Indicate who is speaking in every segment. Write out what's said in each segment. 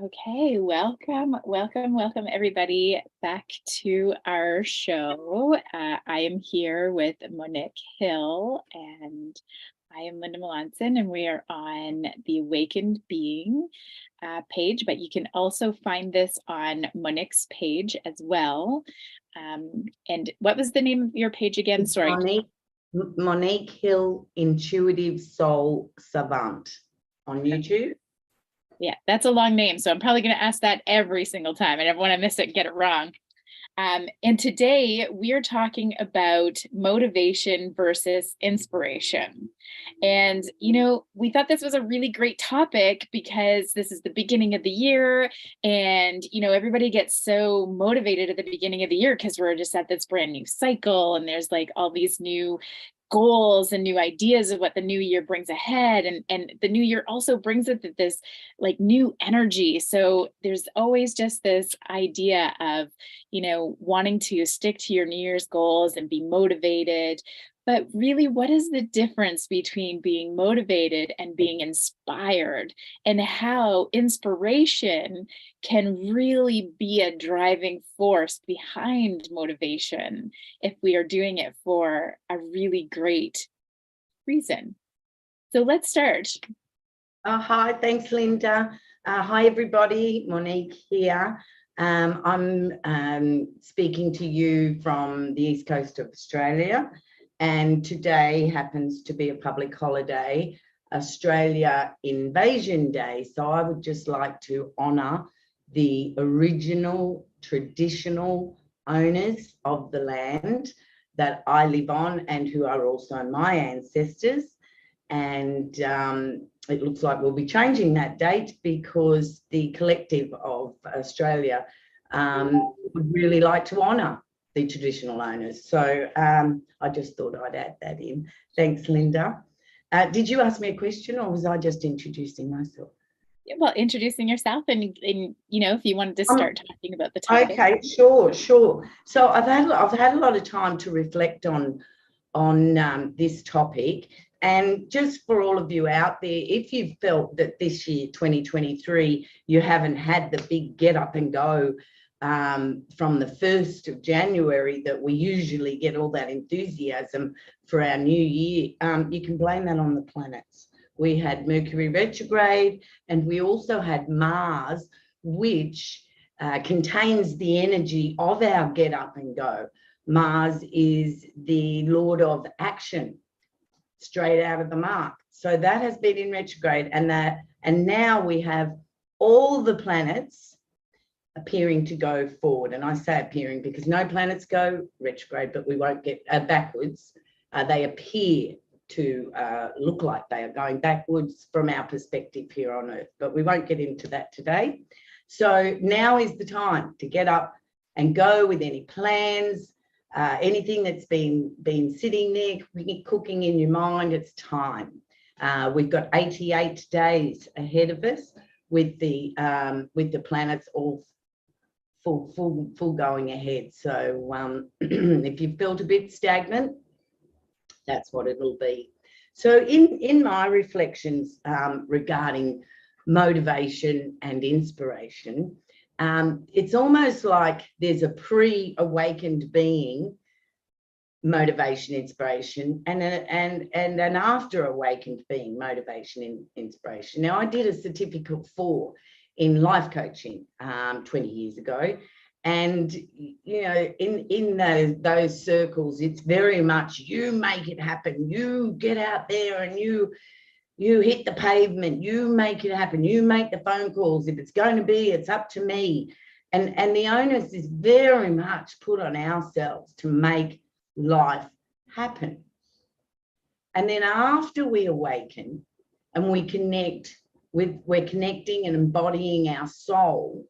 Speaker 1: Okay, welcome everybody back to our show. I am here with Monique Hill and I am Linda Melanson, and we are on the Awakened Being page, but you can also find this on Monique's page as well. And what was the name of your page again? Sorry.
Speaker 2: Monique Hill, Intuitive Soul Savant on YouTube.
Speaker 1: Yeah, that's a long name, so I'm probably going to ask that every single time. I never want to miss it and get it wrong. And today we are talking about motivation versus inspiration. And, we thought this was a really great topic because this is the beginning of the year. And, everybody gets so motivated at the beginning of the year because we're just at this brand new cycle. And there's like all these new goals and new ideas of what the new year brings ahead, and the new year also brings with it this like new energy. So there's always just this idea of wanting to stick to your New Year's goals and be motivated. But really, what is the difference between being motivated and being inspired, and how inspiration can really be a driving force behind motivation if we are doing it for a really great reason? So let's start.
Speaker 2: Hi, thanks, Linda. Hi, everybody. Monique here. I'm speaking to you from the East Coast of Australia. And today happens to be a public holiday, Australia Invasion Day. So I would just like to honour the original traditional owners of the land that I live on and who are also my ancestors. And it looks like we'll be changing that date because the collective of Australia would really like to honour the traditional owners. So I just thought I'd add that in. Thanks, Linda. Did you ask me a question, or was I just introducing myself?
Speaker 1: Well, introducing yourself, and if you wanted to start talking about the topic.
Speaker 2: Okay, sure. So I've had a lot of time to reflect on this topic. And just for all of you out there, if you've felt that this year, 2023, you haven't had the big get up and go from the 1st of January that we usually get all that enthusiasm for our new year, you can blame that on the planets. We had Mercury retrograde, and we also had Mars, which contains the energy of our get up and go. Mars is the Lord of action, straight out of the mark. So that has been in retrograde, and now we have all the planets appearing to go forward. And I say appearing because no planets go retrograde, but we won't get backwards. They appear to look like they are going backwards from our perspective here on Earth, but we won't get into that today. So now is the time to get up and go with any plans, anything that's been sitting there cooking in your mind. It's time. We've got 88 days ahead of us with the planets all full going ahead. So if you felt a bit stagnant, that's what it'll be. So in my reflections regarding motivation and inspiration, it's almost like there's a pre-awakened being, motivation, inspiration, and an after awakened being, motivation, inspiration. Now, I did a certificate 4 in life coaching 20 years ago, and in those circles, it's very much you make it happen, you get out there and you hit the pavement, you make it happen, you make the phone calls. If it's going to be, it's up to me. And the onus is very much put on ourselves to make life happen. And then after we awaken and we connect we're connecting and embodying our soul,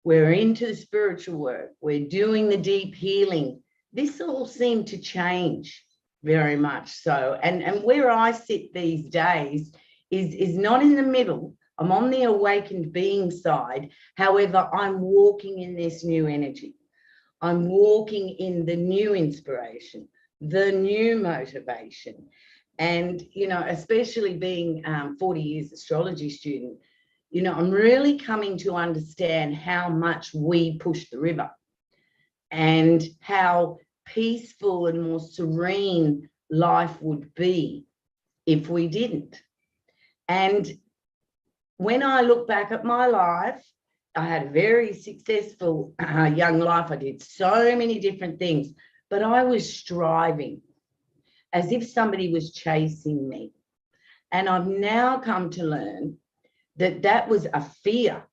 Speaker 2: we're into the spiritual work, we're doing the deep healing. This all seemed to change very much so. And where I sit these days is not in the middle. I'm on the awakened being side. However, I'm walking in this new energy. I'm walking in the new inspiration, the new motivation. And, especially being 40 years astrology student, I'm really coming to understand how much we push the river and how peaceful and more serene life would be if we didn't. And when I look back at my life, I had a very successful young life. I did so many different things, but I was striving as if somebody was chasing me. And I've now come to learn that that was a fear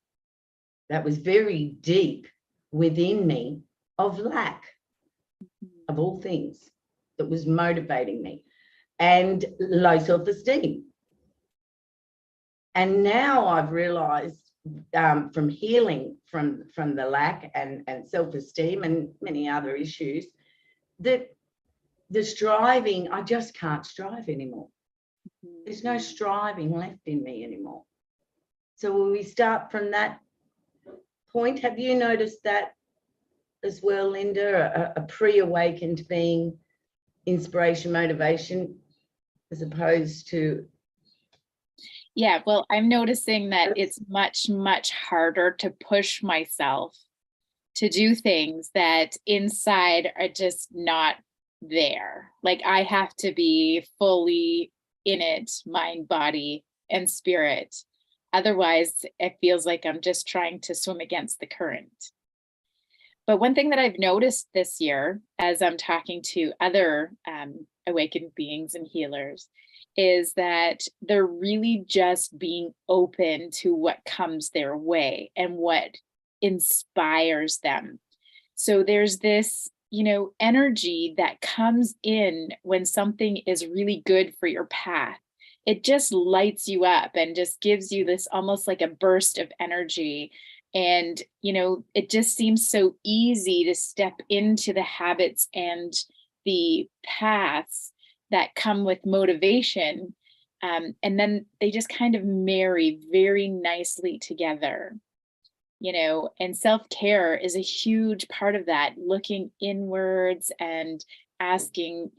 Speaker 2: that was very deep within me of lack, of all things, that was motivating me, and low self-esteem. And now I've realized from healing from the lack and self-esteem and many other issues, that the striving, I just can't strive anymore. There's no striving left in me anymore. So when we start from that point, have you noticed that as well, Linda, a pre-awakened being, inspiration, motivation, as opposed to...
Speaker 1: Yeah, well, I'm noticing that it's much, much harder to push myself to do things that inside are just not there. Like I have to be fully in it, mind, body, and spirit. Otherwise, it feels like I'm just trying to swim against the current. But one thing that I've noticed this year, as I'm talking to other awakened beings and healers, is that they're really just being open to what comes their way and what inspires them. So there's this, energy that comes in when something is really good for your path. It just lights you up and just gives you this almost like a burst of energy. And, it just seems so easy to step into the habits and the paths that come with motivation. And then they just kind of marry very nicely together, and self-care is a huge part of that, looking inwards and asking,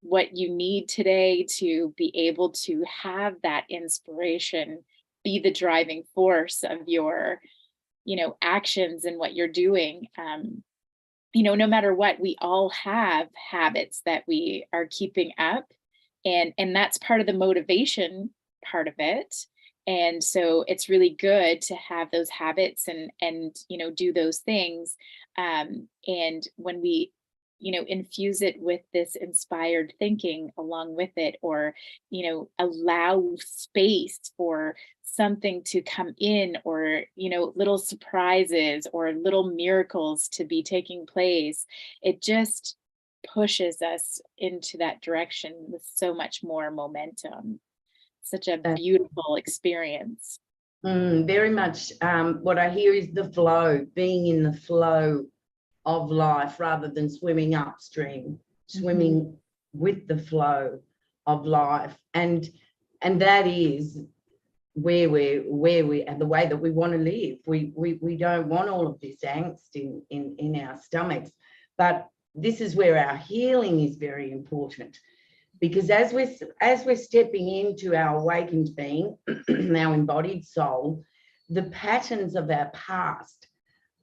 Speaker 1: what you need today to be able to have that inspiration be the driving force of your, actions and what you're doing. No matter what, we all have habits that we are keeping up, and that's part of the motivation part of it. And so it's really good to have those habits and do those things. And when we infuse it with this inspired thinking along with it, or allow space for something to come in, or little surprises or little miracles to be taking place, it just pushes us into that direction with so much more momentum. Such a beautiful experience.
Speaker 2: Very much. What I hear is the flow, being in the flow of life rather than swimming upstream, swimming with the flow of life. And that is where we and the way that we want to live. We don't want all of this angst in our stomachs. But this is where our healing is very important. Because as we're stepping into our awakened being, our embodied soul, the patterns of our past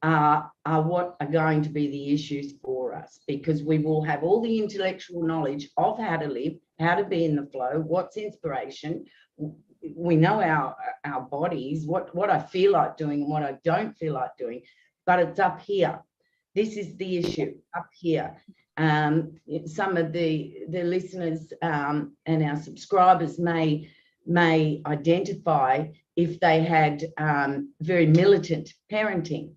Speaker 2: are what are going to be the issues for us, because we will have all the intellectual knowledge of how to live, how to be in the flow, what's inspiration. We know our bodies, what I feel like doing and what I don't feel like doing, but it's up here. This is the issue, up here. Some of the listeners and our subscribers may identify if they had very militant parenting.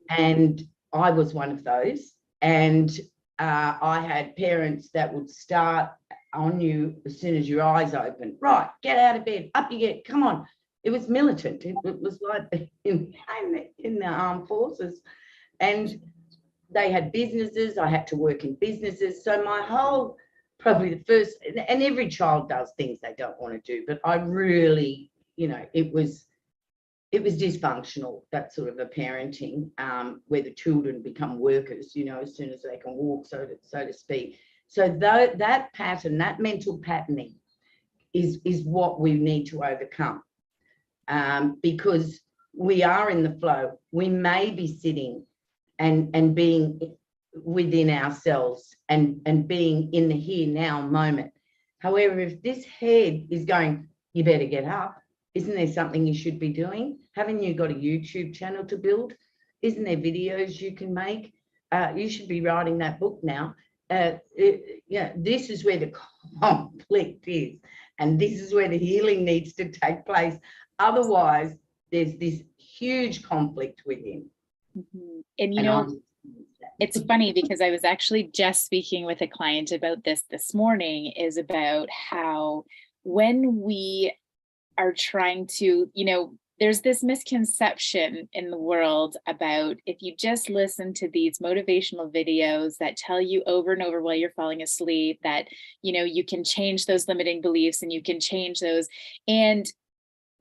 Speaker 2: And I was one of those. And I had parents that would start on you as soon as your eyes open. Right, get out of bed, up you get, come on. It was militant. It was like in the armed forces. And they had businesses. I had to work in businesses. So my whole, probably the first, and every child does things they don't want to do, but I really, it was dysfunctional, that sort of a parenting, where the children become workers, as soon as they can walk, so to speak. So that pattern, that mental patterning is what we need to overcome. because we are in the flow. We may be sitting and being within ourselves and being in the here now moment. However, if this head is going, you better get up, isn't there something you should be doing? Haven't you got a YouTube channel to build? Isn't there videos you can make? You should be writing that book now. This is where the conflict is, and this is where the healing needs to take place. Otherwise, there's this huge conflict within.
Speaker 1: Mm-hmm. And it's funny because I was actually just speaking with a client about this morning, is about how when we are trying to, there's this misconception in the world about if you just listen to these motivational videos that tell you over and over while you're falling asleep that, you can change those limiting beliefs and you can change those. And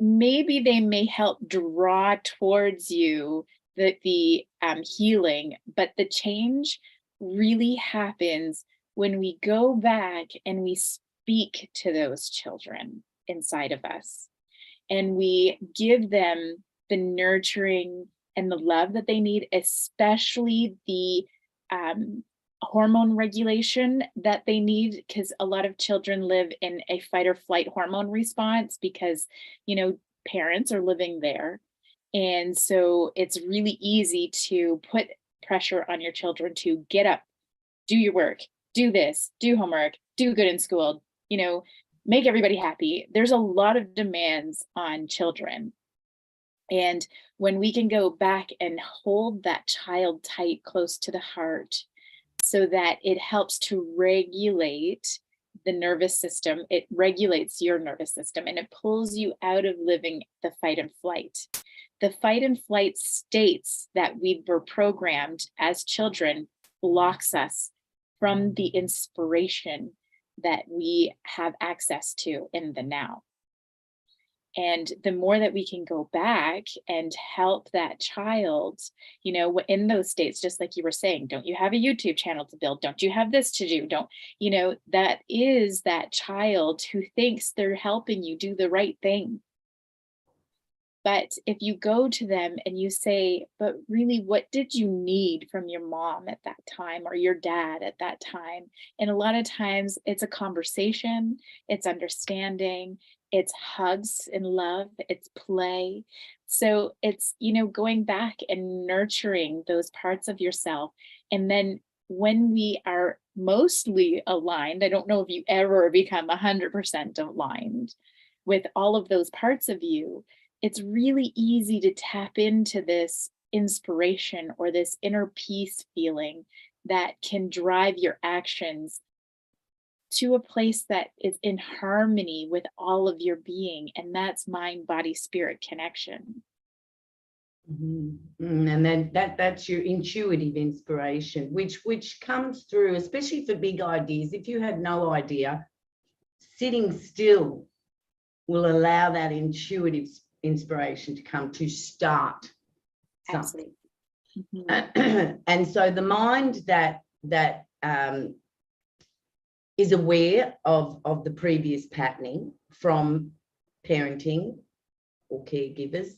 Speaker 1: maybe they may help draw towards you the healing, but the change really happens when we go back and we speak to those children inside of us, and we give them the nurturing and the love that they need, especially the hormone regulation that they need, because a lot of children live in a fight or flight hormone response because, parents are living there. And so it's really easy to put pressure on your children to get up, do your work, do this, do homework, do good in school, make everybody happy. There's a lot of demands on children. And when we can go back and hold that child tight, close to the heart, so that it helps to regulate the nervous system, it regulates your nervous system, and it pulls you out of living the fight and flight. The fight and flight states that we were programmed as children blocks us from the inspiration that we have access to in the now. And the more that we can go back and help that child, in those states, just like you were saying, don't you have a YouTube channel to build? Don't you have this to do? That is that child who thinks they're helping you do the right thing. But if you go to them and you say, but really, what did you need from your mom at that time or your dad at that time? And a lot of times it's a conversation, it's understanding, it's hugs and love, it's play. So it's, going back and nurturing those parts of yourself. And then when we are mostly aligned, I don't know if you ever become 100% aligned with all of those parts of you, it's really easy to tap into this inspiration or this inner peace feeling that can drive your actions to a place that is in harmony with all of your being. And that's mind, body, spirit connection.
Speaker 2: Mm-hmm. And then that's your intuitive inspiration, which comes through, especially for big ideas. If you had no idea, sitting still will allow that intuitive inspiration to come to start something. Mm-hmm. And so the mind that is aware of the previous patterning from parenting or caregivers,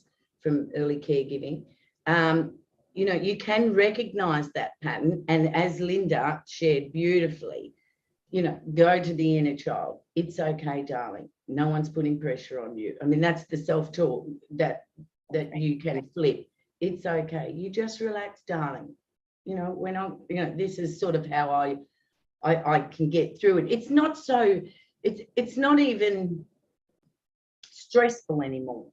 Speaker 2: from early caregiving, you can recognize that pattern, and as Linda shared beautifully, go to the inner child. It's okay, darling. No one's putting pressure on you. I mean, that's the self-talk that you can flip. It's okay. You just relax, darling. When I'm, this is sort of how I can get through it. It's not so, it's not even stressful anymore.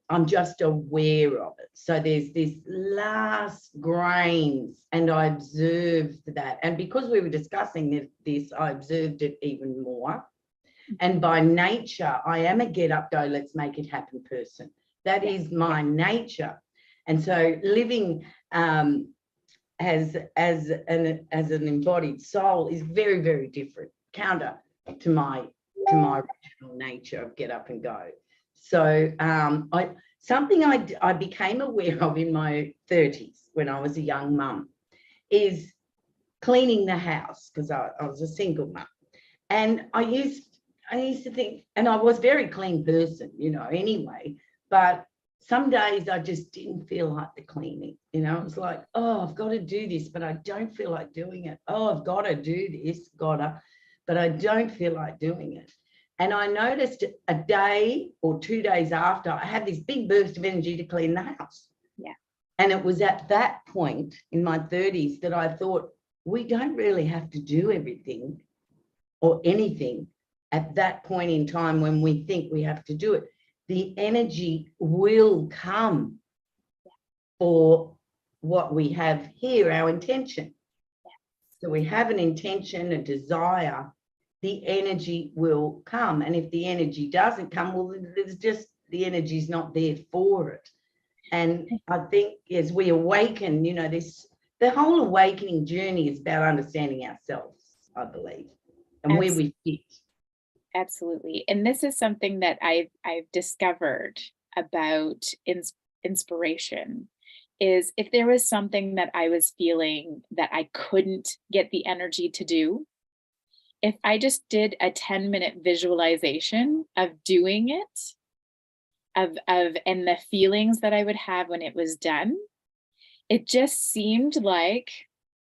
Speaker 2: I'm just aware of it. So there's this last grains, and I observed that. And because we were discussing this, I observed it even more. And by nature, I am a get up, go, let's make it happen person. That is my nature. And so living as an embodied soul is very, very different, counter to my original nature of get up and go. So something I became aware of in my 30s when I was a young mum is cleaning the house, because I was a single mum. And I used to think, and I was a very clean person, anyway, But some days I just didn't feel like the cleaning. You know, it was like, oh, I've got to do this, but I don't feel like doing it. Oh, I've got to do this, but I don't feel like doing it. And I noticed a day or 2 days after, I had this big burst of energy to clean the house.
Speaker 1: Yeah.
Speaker 2: And it was at that point in my 30s that I thought, we don't really have to do everything or anything at that point in time when we think we have to do it. The energy will come for what we have here, our intention. So we have an intention, a desire, the energy will come. And if the energy doesn't come, well, there's just, the energy is not there for it. And I think as we awaken, you know, the whole awakening journey is about understanding ourselves, I believe, and where we fit.
Speaker 1: Absolutely. And this is something that I've discovered about inspiration, is if there was something that I was feeling that I couldn't get the energy to do, if I just did a 10-minute visualization of doing it, and the feelings that I would have when it was done, it just seemed like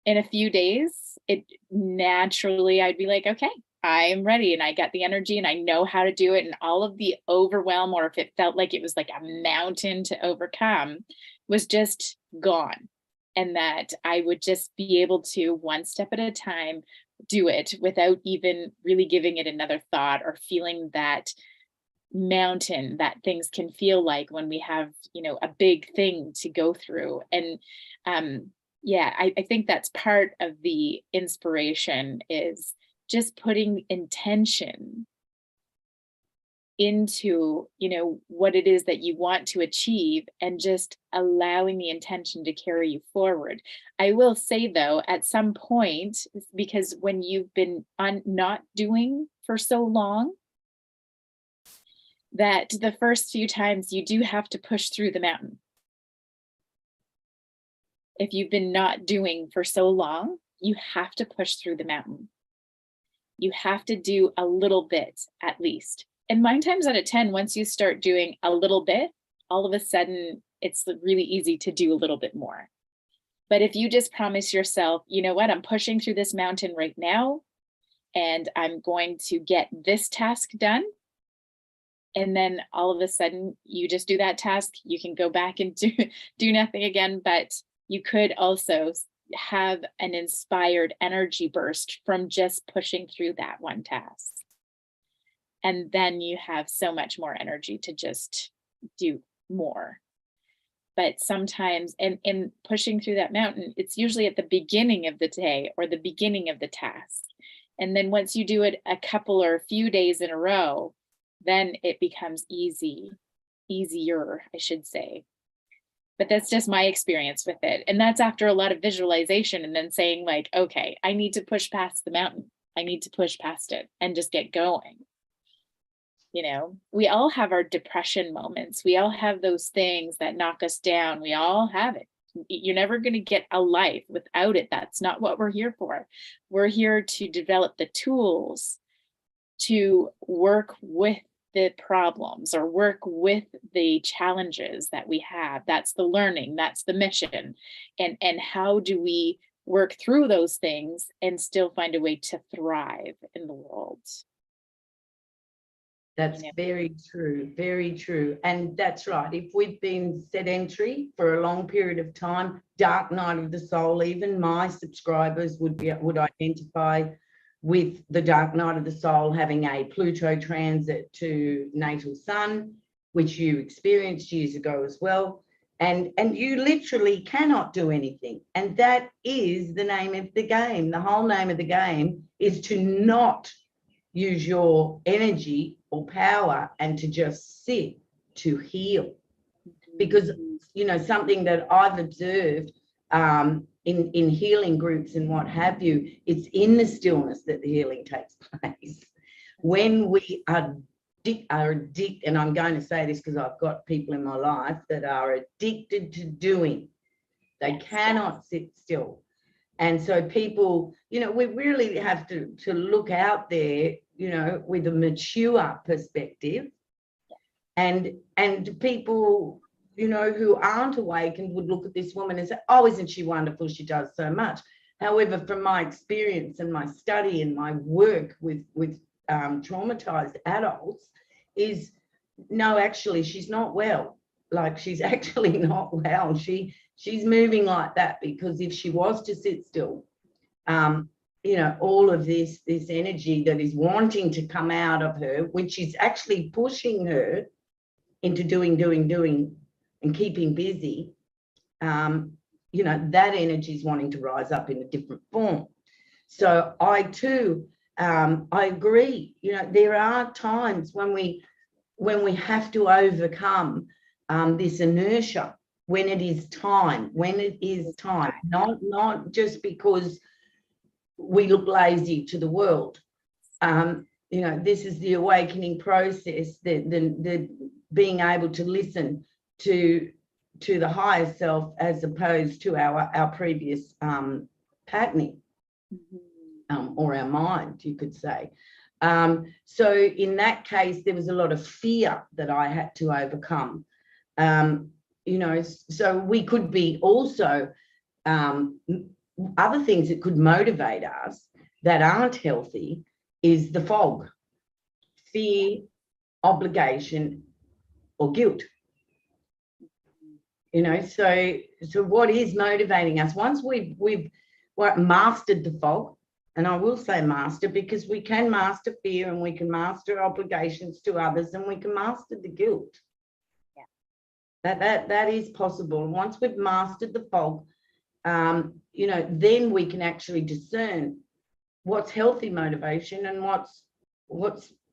Speaker 1: in a few days, it naturally, I'd be like, okay, I'm ready, and I got the energy and I know how to do it, and all of the overwhelm, or if it felt like it was like a mountain to overcome, was just gone. And that I would just be able to, one step at a time, do it without even really giving it another thought or feeling that mountain that things can feel like when we have, you know, a big thing to go through. And yeah, I think that's part of the inspiration, is just putting intention into, you know, what it is that you want to achieve, and just allowing the intention to carry you forward. I will say though, at some point, because when you've been not doing for so long, that the first few times you do have to push through the mountain. If you've been not doing for so long, you have to push through the mountain. You have to do a little bit at least. And 9 times out of 10, once you start doing a little bit, all of a sudden it's really easy to do a little bit more. But if you just promise yourself, you know what, I'm pushing through this mountain right now, and I'm going to get this task done. And then all of a sudden you just do that task, you can go back and do nothing again. But you could also have an inspired energy burst from just pushing through that one task. And then you have so much more energy to just do more. But sometimes, in pushing through that mountain, it's usually at the beginning of the day or the beginning of the task. And then once you do it a couple or a few days in a row, then it becomes easier, I should say. But that's just my experience with it. And that's after a lot of visualization, and then saying like, okay, I need to push past the mountain. I need to push past it and just get going. You know, we all have our depression moments. We all have those things that knock us down. We all have it. You're never going to get a life without it. That's not what we're here for. We're here to develop the tools to work with the problems or work with the challenges that we have. That's the learning, that's the mission. And how do we work through those things and still find a way to thrive in the world?
Speaker 2: That's very true, very true. And that's right. If we've been sedentary for a long period of time, dark night of the soul, even my subscribers would identify with the dark night of the soul, having a Pluto transit to natal sun, which you experienced years ago as well. And you literally cannot do anything. And that is the name of the game. The whole name of the game is to not use your energy or power and to just sit, to heal. Because, you know, something that I've observed in healing groups and what have you, it's in the stillness that the healing takes place. When we are addicted, and I'm going to say this because I've got people in my life that are addicted to doing. They cannot sit still. And so people, you know, we really have to look out there, you know, with a mature perspective And people, you know, who aren't awakened would look at this woman and say, oh, isn't she wonderful? She does so much. However, from my experience and my study and my work with traumatized adults is, no, actually, she's not well. Like, she's actually not well. She's moving like that because if she was to sit still, you know, all of this energy that is wanting to come out of her, which is actually pushing her into doing and keeping busy, you know, that energy is wanting to rise up in a different form. So I too, I agree. You know, there are times when we have to overcome this inertia, when it is time, not just because we look lazy to the world. You know, this is the awakening process, the being able to listen to the higher self as opposed to our previous patterning, or our mind, you could say. So in that case, there was a lot of fear that I had to overcome. You know, so we could be also other things that could motivate us that aren't healthy is the fog, fear, obligation, or guilt. You know, so what is motivating us? Once we've mastered the fog, and I will say master because we can master fear and we can master obligations to others and we can master the guilt. Yeah. That is possible. Once we've mastered the fog, you know, then we can actually discern what's healthy motivation and what's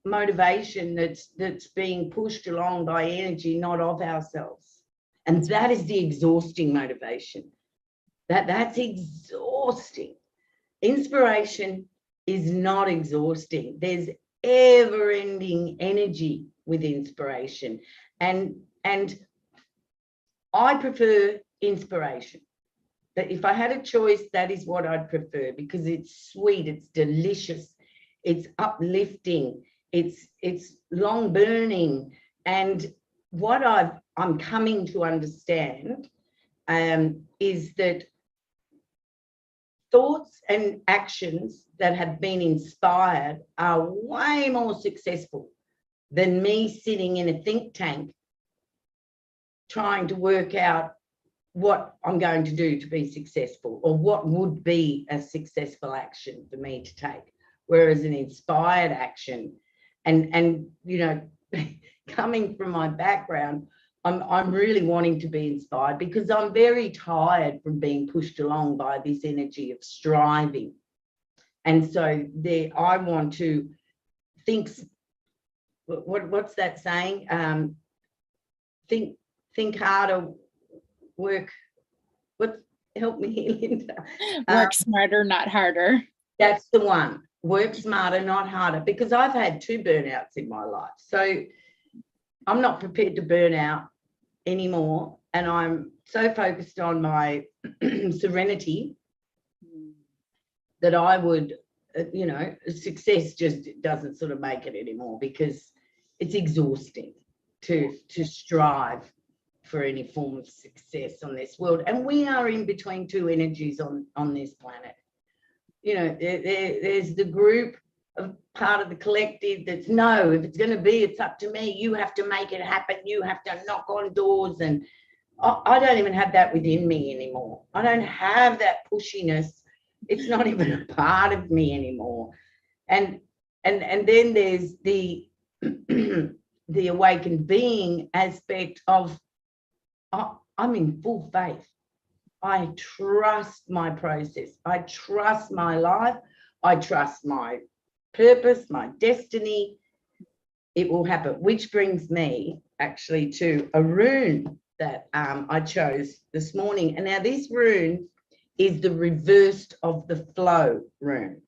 Speaker 2: motivation that's being pushed along by energy, not of ourselves. And that is the exhausting motivation. That's exhausting. Inspiration is not exhausting. There's ever-ending energy with inspiration. And I prefer inspiration. But if I had a choice, that is what I'd prefer because it's sweet, it's delicious, it's uplifting, it's long burning. And what I'm coming to understand is that thoughts and actions that have been inspired are way more successful than me sitting in a think tank trying to work out what I'm going to do to be successful or what would be a successful action for me to take. Whereas an inspired action and you know, coming from my background, I'm really wanting to be inspired because I'm very tired from being pushed along by this energy of striving. And so I want to think, what's that saying? Think harder, help me here, Linda.
Speaker 1: Work smarter, not harder.
Speaker 2: That's the one. Work smarter, not harder, because I've had 2 burnouts in my life. So I'm not prepared to burn out anymore. And I'm so focused on my serenity that I would, you know, success just doesn't sort of make it anymore because it's exhausting to strive for any form of success on this world. And we are in between 2 energies on this planet. You know, there's the group of part of the collective that's, no, if it's going to be, it's up to me. You have to make it happen. You have to knock on doors. And I don't even have that within me anymore. I don't have that pushiness. It's not even a part of me anymore. And then there's the the awakened being aspect of, I'm in full faith. I trust my process. I trust my life. I trust my purpose, my destiny. It will happen, which brings me actually to a rune that I chose this morning. And now this rune is the reversed of the flow rune,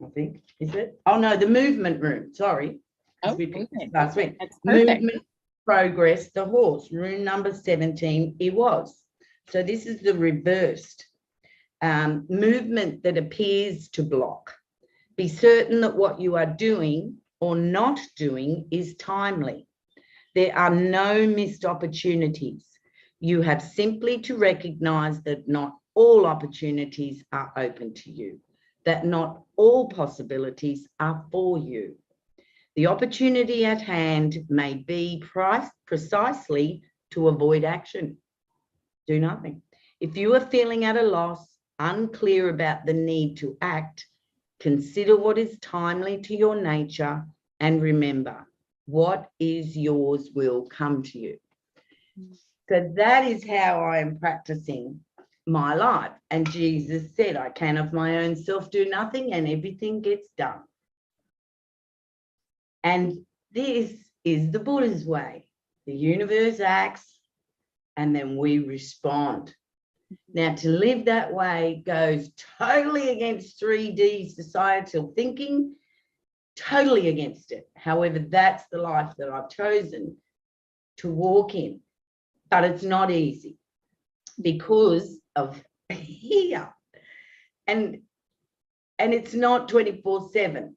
Speaker 2: I think, is it? Oh, no, the movement rune, sorry.
Speaker 1: Oh,
Speaker 2: we picked this last week.
Speaker 1: That's perfect.
Speaker 2: Movement, progress, the horse, rune number 17, it was. So this is the reversed movement that appears to block. Be certain that what you are doing or not doing is timely. There are no missed opportunities. You have simply to recognize that not all opportunities are open to you, that not all possibilities are for you. The opportunity at hand may be priced precisely to avoid action. Do nothing. If you are feeling at a loss, unclear about the need to act, consider what is timely to your nature and remember, what is yours will come to you. So that is how I am practicing my life. And Jesus said, I can of my own self do nothing and everything gets done. And this is the Buddha's way. The universe acts and then we respond. Now, to live that way goes totally against 3D societal thinking, totally against it. However, that's the life that I've chosen to walk in. But it's not easy because of here. And it's not 24/7.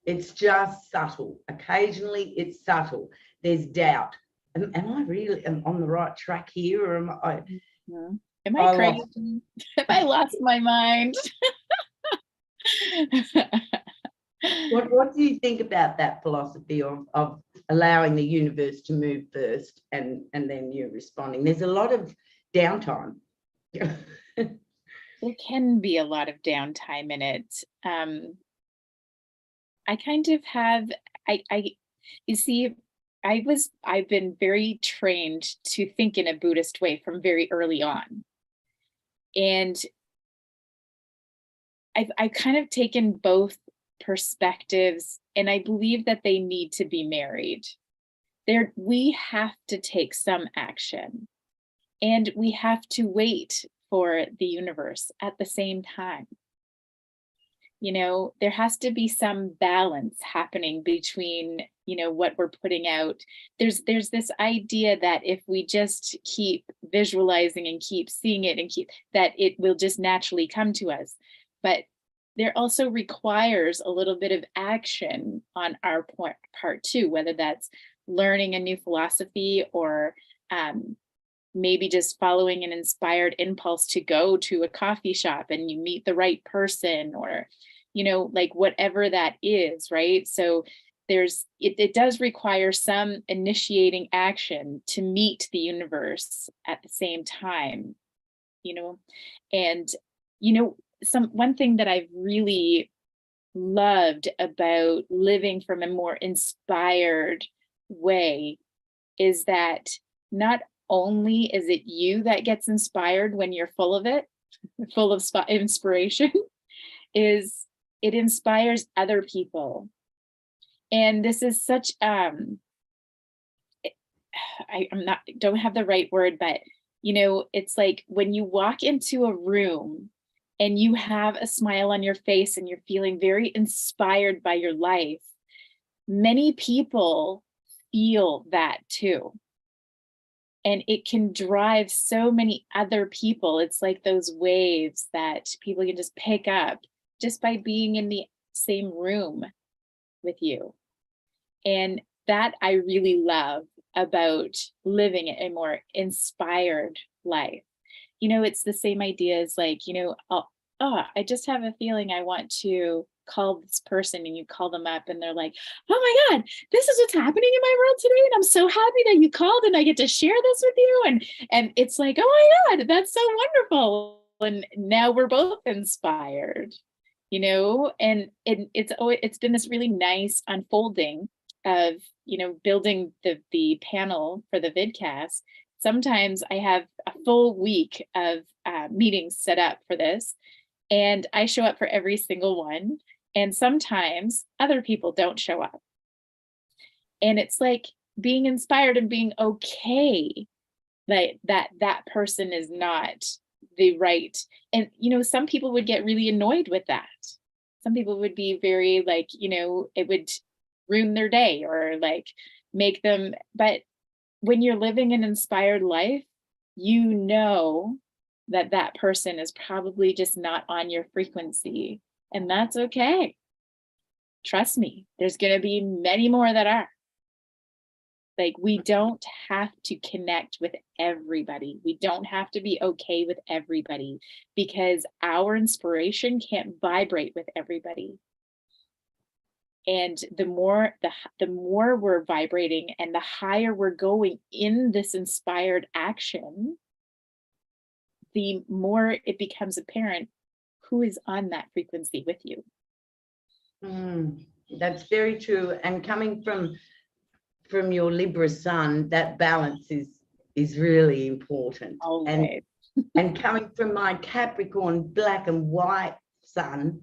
Speaker 2: It's just subtle. Occasionally it's subtle. There's doubt. Am I really on the right track here, or am I?
Speaker 1: Am I crazy? Have I lost my mind?
Speaker 2: What do you think about that philosophy of allowing the universe to move first and then you responding? There's a lot of downtime.
Speaker 1: There can be a lot of downtime in it. I kind of have, you see, I've been very trained to think in a Buddhist way from very early on. And I've kind of taken both perspectives, and I believe that they need to be married. We have to take some action, and we have to wait for the universe at the same time. You know, there has to be some balance happening between, you know, what we're putting out. There's this idea that if we just keep visualizing and keep seeing it and that it will just naturally come to us. But there also requires a little bit of action on our part too, whether that's learning a new philosophy or maybe just following an inspired impulse to go to a coffee shop and you meet the right person, or, you know, like whatever that is, right? So it does require some initiating action to meet the universe at the same time, you know. And, you know, one thing that I've really loved about living from a more inspired way is that not only is it you that gets inspired when you're full of it, full of inspiration, is it inspires other people. And this is such don't have the right word, but you know, it's like when you walk into a room and you have a smile on your face and you're feeling very inspired by your life, many people feel that too. And it can drive so many other people. It's like those waves that people can just pick up just by being in the same room with you. And that I really love about living a more inspired life. You know, it's the same idea as like, you know, I just have a feeling I want to call this person, and you call them up and they're like, oh my God, this is what's happening in my world today. And I'm so happy that you called and I get to share this with you. And it's like, oh my God, that's so wonderful. And now we're both inspired, you know, and it's been this really nice unfolding of, you know, building the panel for the vidcast. Sometimes I have a full week of meetings set up for this, and I show up for every single one. And sometimes other people don't show up. And it's like being inspired and being okay that person is not the right. And, you know, some people would get really annoyed with that. Some people would be very like, you know, it would ruin their day or like make them. But when you're living an inspired life, you know that that person is probably just not on your frequency. And that's okay. Trust me, there's going to be many more that are. Like, we don't have to connect with everybody. We don't have to be okay with everybody, because our inspiration can't vibrate with everybody. And the more we're vibrating and the higher we're going in this inspired action, the more it becomes apparent who is on that frequency with you.
Speaker 2: That's very true. And coming from your Libra sun, that balance is really important.
Speaker 1: Always.
Speaker 2: And coming from my Capricorn black and white sun,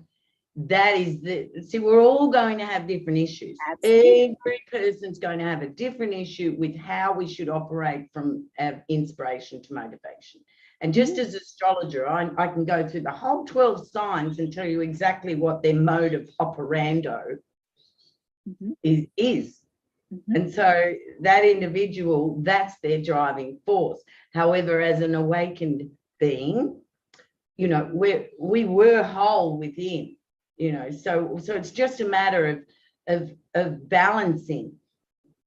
Speaker 2: that is see, we're all going to have different issues.
Speaker 1: Absolutely.
Speaker 2: Every person's going to have a different issue with how we should operate from inspiration to motivation. And just as astrologer, I can go through the whole 12 signs and tell you exactly what their mode of operando is. And so that individual, that's their driving force. However, as an awakened being, you know, we were whole within, you know, so it's just a matter of balancing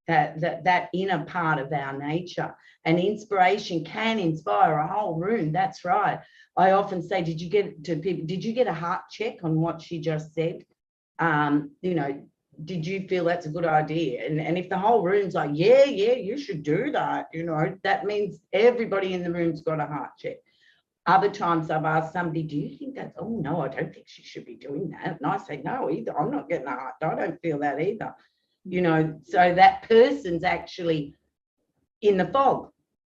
Speaker 2: that inner part of our nature. And inspiration can inspire a whole room. That's right. I often say, did you get a heart check on what she just said? You know, did you feel that's a good idea? And if the whole room's like, yeah, you should do that, you know, that means everybody in the room's got a heart check. Other times I've asked somebody, do you think that's, oh no, I don't think she should be doing that. And I say, no, either. I'm not getting a heart. I don't feel that either. You know, so that person's actually in the fog.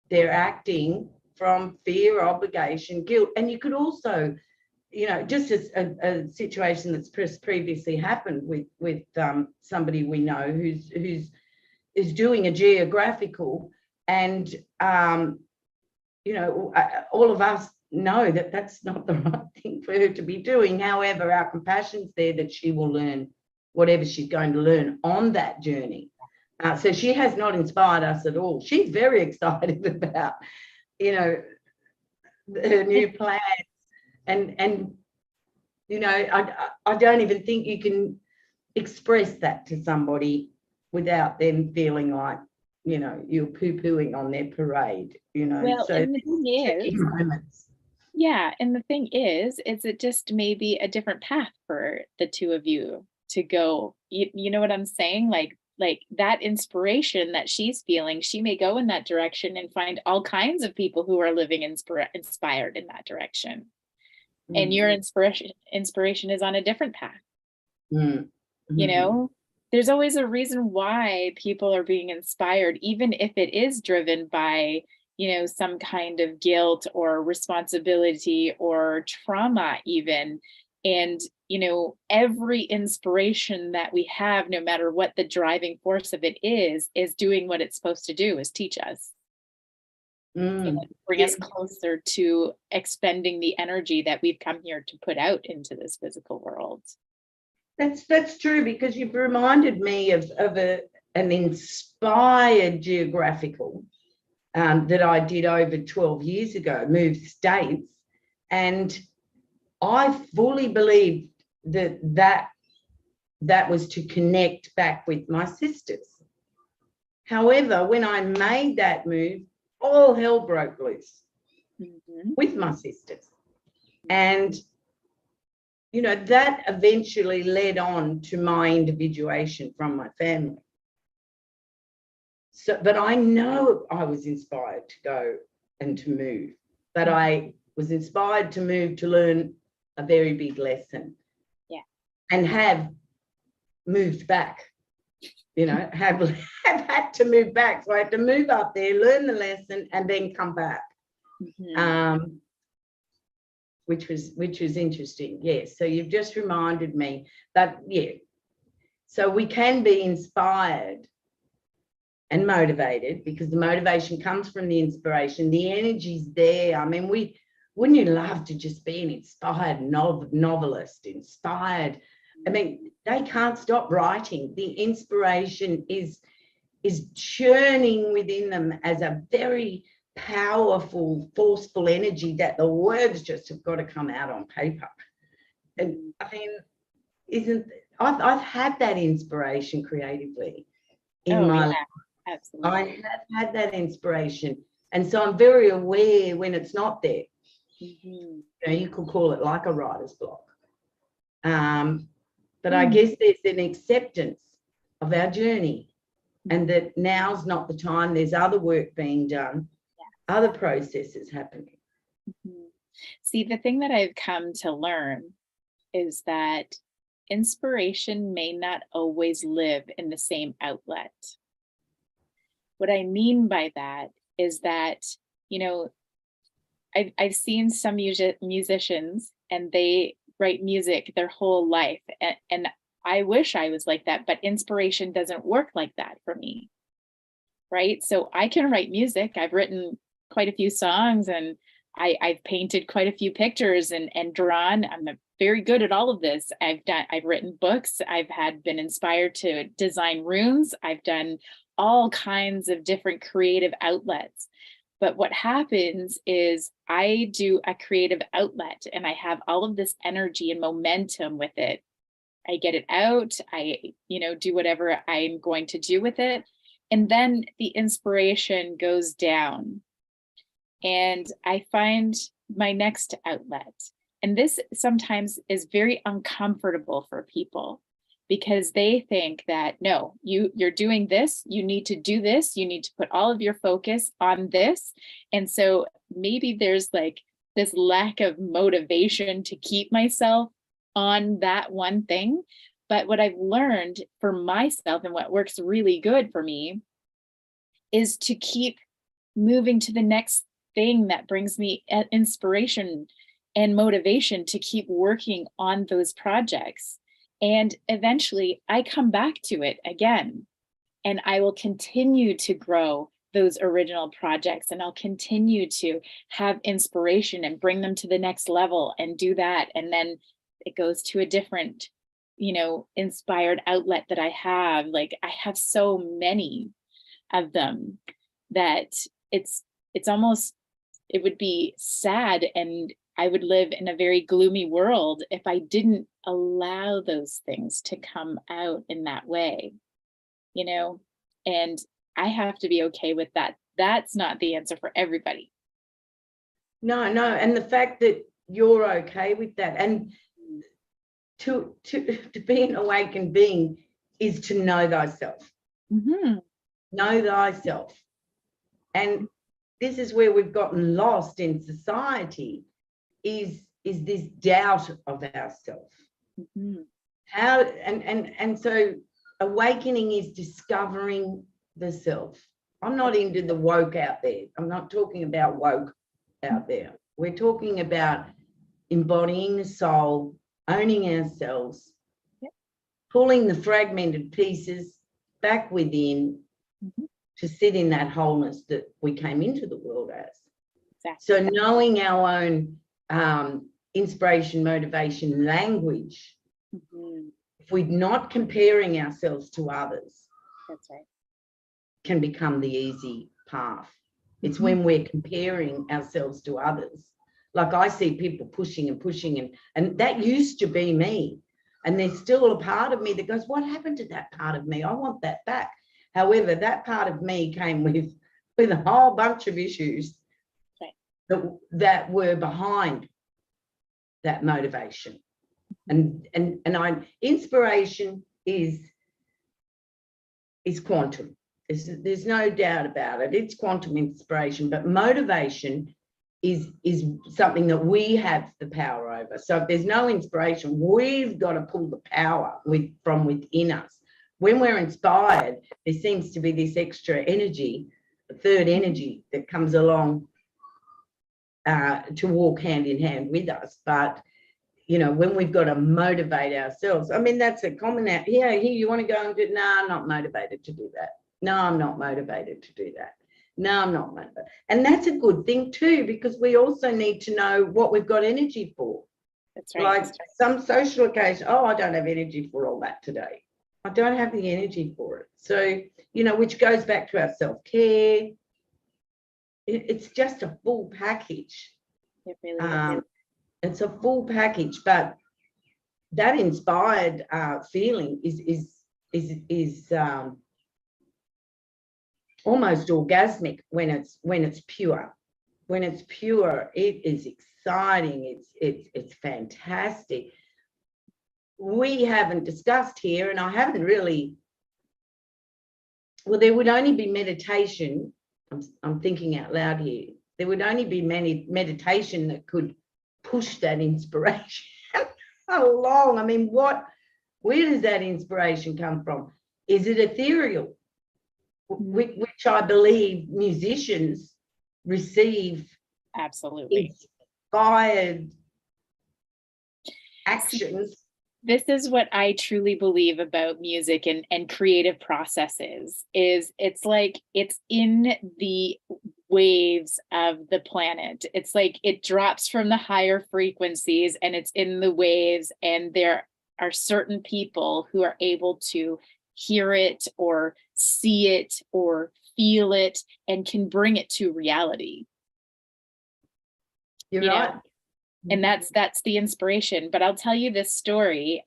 Speaker 2: They're acting from fear, obligation, guilt. And you could also, you know, just as a situation that's previously happened with somebody we know who's is doing a geographical, and you know, all of us know that that's not the right thing for her to be doing. However, our compassion's there that she will learn whatever she's going to learn on that journey. So she has not inspired us at all. She's very excited about, you know, her new plans. And you know, I don't even think you can express that to somebody without them feeling like, you know, you're poo-pooing on their parade, you know.
Speaker 1: Well,
Speaker 2: so
Speaker 1: and the thing is,
Speaker 2: moments.
Speaker 1: yeah, and the thing is it just maybe a different path for the two of you to go. You know what I'm saying? Like that inspiration that she's feeling, she may go in that direction and find all kinds of people who are living inspired in that direction. And your inspiration is on a different path. You know, there's always a reason why people are being inspired, even if it is driven by, you know, some kind of guilt or responsibility or trauma even. And, you know, every inspiration that we have, no matter what the driving force of it is doing what it's supposed to do, is teach us. And bring us closer to expending the energy that we've come here to put out into this physical world.
Speaker 2: That's true, because you've reminded me of an inspired geographical that I did over 12 years ago, moved states, and I fully believed that was to connect back with my sisters. However, when I made that move, all hell broke loose with my sisters. And, you know, that eventually led on to my individuation from my family. So, but I know I was inspired to go and to move, but I was inspired to move to learn a very big lesson.
Speaker 1: Yeah.
Speaker 2: And have moved back. You know, have had to move back. So I had to move up there, learn the lesson, and then come back. Which was interesting. Yes. So you've just reminded me that, yeah. So we can be inspired and motivated, because the motivation comes from the inspiration. The energy's there. I mean, wouldn't you love to just be an inspired novelist, inspired? I mean, they can't stop writing. The inspiration is churning within them as a very powerful, forceful energy that the words just have got to come out on paper. And I mean, I've had that inspiration creatively in my life.
Speaker 1: Absolutely.
Speaker 2: I have had that inspiration. And so I'm very aware when it's not there.
Speaker 1: Mhm.
Speaker 2: You could call it like a writer's block. But I guess there's an acceptance of our journey, and that now's not the time. There's other work being done, other processes happening.
Speaker 1: Mhm. See, the thing that I've come to learn is that inspiration may not always live in the same outlet. What I mean by that is that, you know, I've seen some musicians and they write music their whole life. And I wish I was like that, but inspiration doesn't work like that for me. Right. So I can write music. I've written quite a few songs, and I've painted quite a few pictures and drawn. I'm very good at all of this. I've written books. Been inspired to design rooms. I've done all kinds of different creative outlets. But what happens is I do a creative outlet and I have all of this energy and momentum with it. I get it out. Do whatever I'm going to do with it. And then the inspiration goes down and I find my next outlet. And this sometimes is very uncomfortable for people because they think that, no, you're doing this, you need to do this, you need to put all of your focus on this. And so maybe there's like this lack of motivation to keep myself on that one thing. But what I've learned for myself and what works really good for me is to keep moving to the next thing that brings me inspiration and motivation to keep working on those projects. And eventually I come back to it again, and I will continue to grow those original projects, and I'll continue to have inspiration and bring them to the next level and do that. And then it goes to a different, inspired outlet that I have. Like I have so many of them that it's almost, it would be sad, and I would live in a very gloomy world if I didn't allow those things to come out in that way, and I have to be okay with that. That's not the answer for everybody.
Speaker 2: No, and the fact that you're okay with that, and to be an awakened being is to know thyself.
Speaker 1: Mm-hmm.
Speaker 2: Know thyself. And this is where we've gotten lost in society, is this doubt of ourselves.
Speaker 1: Mm-hmm.
Speaker 2: So awakening is discovering the self. I'm not into the woke out there. I'm not talking about woke out there. We're talking about embodying the soul, owning ourselves, pulling the fragmented pieces back within, to sit in that wholeness that we came into the world as. Exactly. So knowing our own inspiration, motivation, language, if we're not comparing ourselves to others,
Speaker 1: that's right,
Speaker 2: can become the easy path. It's when we're comparing ourselves to others. Like I see people pushing and pushing, and that used to be me. And there's still a part of me that goes, what happened to that part of me? I want that back. However, that part of me came with a whole bunch of issues that were behind that motivation. And inspiration is quantum. There's no doubt about it. It's quantum inspiration, but motivation is something that we have the power over. So if there's no inspiration, we've got to pull the power from within us. When we're inspired, there seems to be this extra energy, a third energy that comes along to walk hand in hand with us. But, when we've got to motivate ourselves, I mean, that's a common out. Here, you want to go and do, no, I'm not motivated to do that. No, I'm not motivated to do that. No, I'm not motivated. And that's a good thing too, because we also need to know what we've got energy for.
Speaker 1: That's right.
Speaker 2: Like some social occasion, I don't have energy for all that today. I don't have the energy for it. So, which goes back to our self-care. It's just a full package.
Speaker 1: It really is.
Speaker 2: It's a full package, but that inspired feeling is almost orgasmic when it's pure. When it's pure, it is exciting. It's fantastic. We haven't discussed here, and I haven't really. Well, there would only be meditation. I'm thinking out loud here. There would only be meditation that could push that inspiration along. I mean, where does that inspiration come from? Is it ethereal? Which I believe musicians receive
Speaker 1: Absolutely
Speaker 2: inspired actions.
Speaker 1: This is what I truly believe about music and creative processes is it's like it's in the waves of the planet. It's like it drops from the higher frequencies and it's in the waves, and there are certain people who are able to hear it or see it or feel it and can bring it to reality.
Speaker 2: You're right.
Speaker 1: And that's the inspiration. But I'll tell you this story.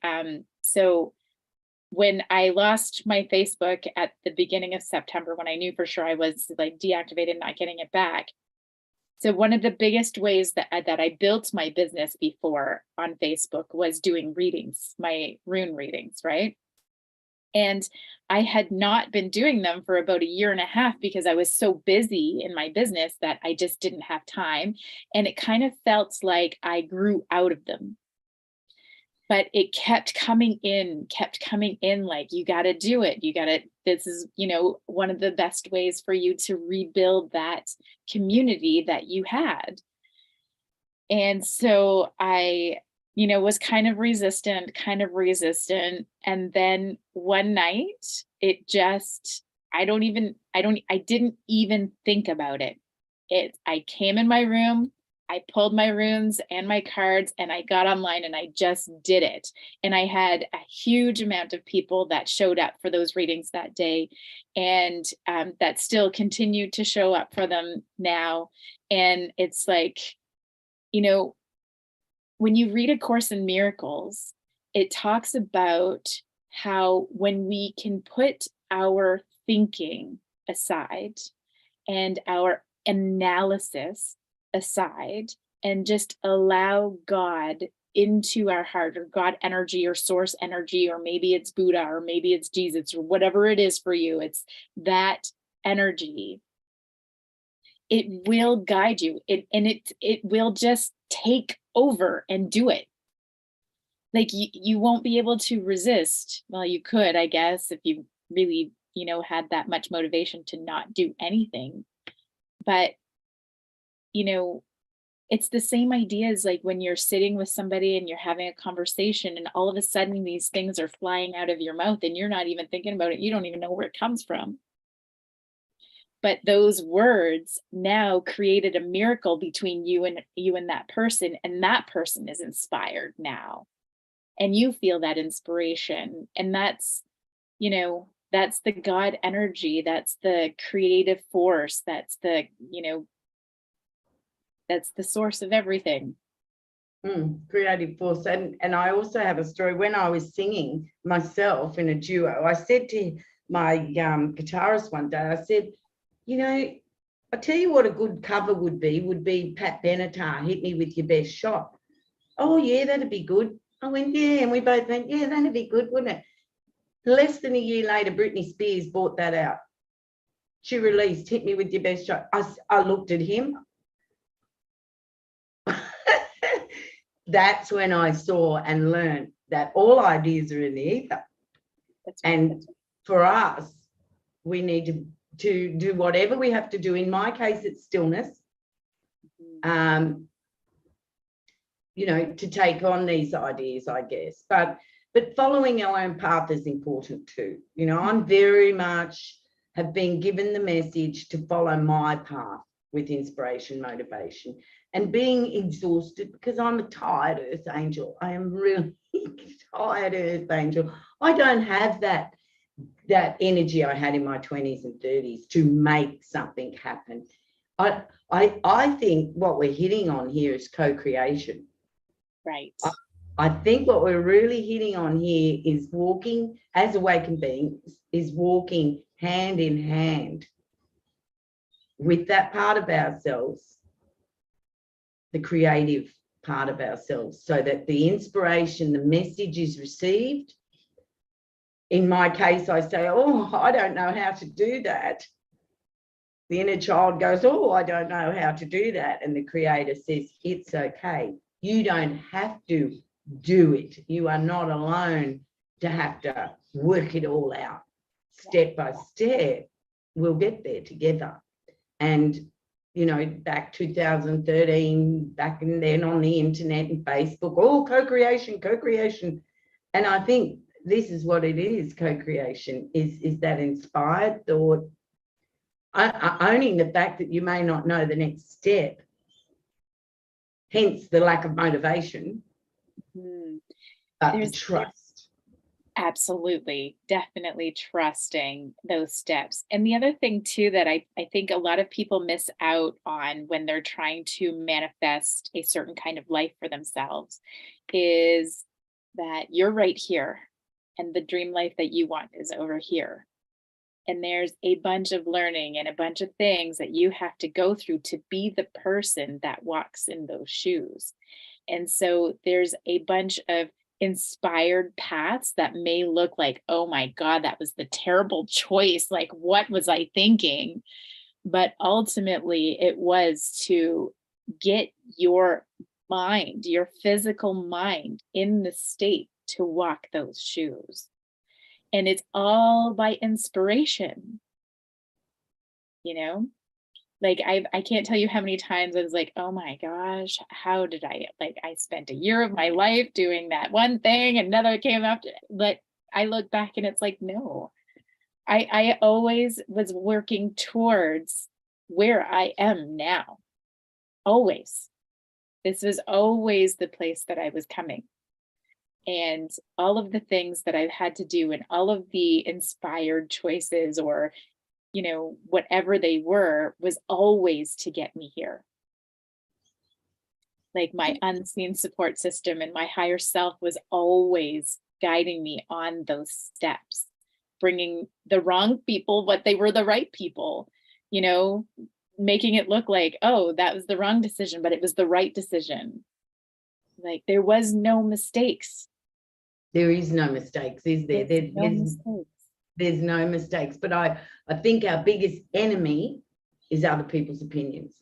Speaker 1: So when I lost my Facebook at the beginning of September, when I knew for sure I was like deactivated, not getting it back. So one of the biggest ways that I built my business before on Facebook was doing readings, my rune readings, right? And I had not been doing them for about a year and a half because I was so busy in my business that I just didn't have time. And it kind of felt like I grew out of them. But it kept coming in, like, you got to do it. This is, one of the best ways for you to rebuild that community that you had. And so I was kind of resistant. And then one night it just, I didn't even think about it. I came in my room, I pulled my runes and my cards, and I got online and I just did it. And I had a huge amount of people that showed up for those readings that day, and that still continue to show up for them now. And it's like, when you read A Course in Miracles, it talks about how when we can put our thinking aside and our analysis aside and just allow God into our heart, or God energy, or source energy, or maybe it's Buddha, or maybe it's Jesus, or whatever it is for you, it's that energy. It will guide you, it will just take over and do it. Like you won't be able to resist. Well, you could, I guess, if you really, had that much motivation to not do anything. But, it's the same idea as like when you're sitting with somebody and you're having a conversation and all of a sudden these things are flying out of your mouth and you're not even thinking about it. You don't even know where it comes from. But those words now created a miracle between you and that person, and that person is inspired now. And you feel that inspiration. And that's, that's the God energy. That's the creative force. That's the, that's the source of everything.
Speaker 2: Creative force. And I also have a story. When I was singing myself in a duo, I said to my guitarist one day, I said, I tell you what a good cover would be Pat Benatar, Hit Me With Your Best Shot. Oh, yeah, that'd be good. I went, yeah, and we both went, yeah, that'd be good, wouldn't it? Less than a year later, Britney Spears bought that out. She released Hit Me With Your Best Shot. I looked at him. That's when I saw and learned that all ideas are in the ether. And for us, we need to do whatever we have to do. In my case, it's stillness. To take on these ideas, I guess. But following our own path is important too. I'm very much have been given the message to follow my path with inspiration, motivation, and being exhausted because I'm a tired earth angel. I am really tired earth angel. I don't have that energy I had in my 20s and 30s to make something happen. I think what we're hitting on here is co-creation.
Speaker 1: Right.
Speaker 2: I think what we're really hitting on here is walking as awakened beings, is walking hand in hand with that part of ourselves, the creative part of ourselves, so that the inspiration, the message is received. In my case, I say, oh, I don't know how to do that. The inner child goes, oh, I don't know how to do that. And the creator says, it's okay. You don't have to do it. You are not alone to have to work it all out. Step by step, we'll get there together. And, you know, back 2013, back and then on the internet and Facebook, oh, co-creation. And I think this is what it is, co-creation, is that inspired thought, owning the fact that you may not know the next step, hence the lack of motivation, but the trust.
Speaker 1: Absolutely, definitely trusting those steps. And the other thing too that I think a lot of people miss out on when they're trying to manifest a certain kind of life for themselves is that you're right here and the dream life that you want is over here. And there's a bunch of learning and a bunch of things that you have to go through to be the person that walks in those shoes. And so there's a bunch of inspired paths that may look like, oh my God, that was the terrible choice. Like, what was I thinking? But ultimately, it was to get your mind, your physical mind, in the state to walk those shoes. And it's all by inspiration, you know? Like I can't tell you how many times I was like, oh my gosh, how did I spent a year of my life doing that one thing, another came after. But I look back and it's like, no, I always was working towards where I am now. Always. This was always the place that I was coming. And all of the things that I've had to do and all of the inspired choices or, you know, whatever they were, was always to get me here. Like my unseen support system and my higher self was always guiding me on those steps, bringing the wrong people what they were the right people, you know, making it look like, oh, that was the wrong decision, but it was the right decision. Like there was no mistakes.
Speaker 2: There is no mistakes, is there? There's no mistakes. But I think our biggest enemy is other people's opinions.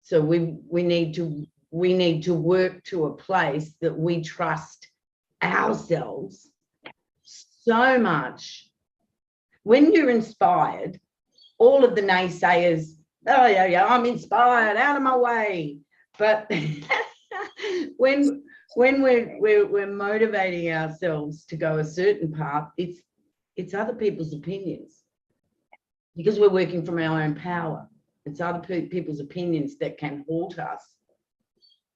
Speaker 2: So we need to work to a place that we trust ourselves so much. When you're inspired, all of the naysayers, oh yeah, I'm inspired, out of my way. But when we're motivating ourselves to go a certain path, it's other people's opinions, because we're working from our own power. It's other people's opinions that can halt us.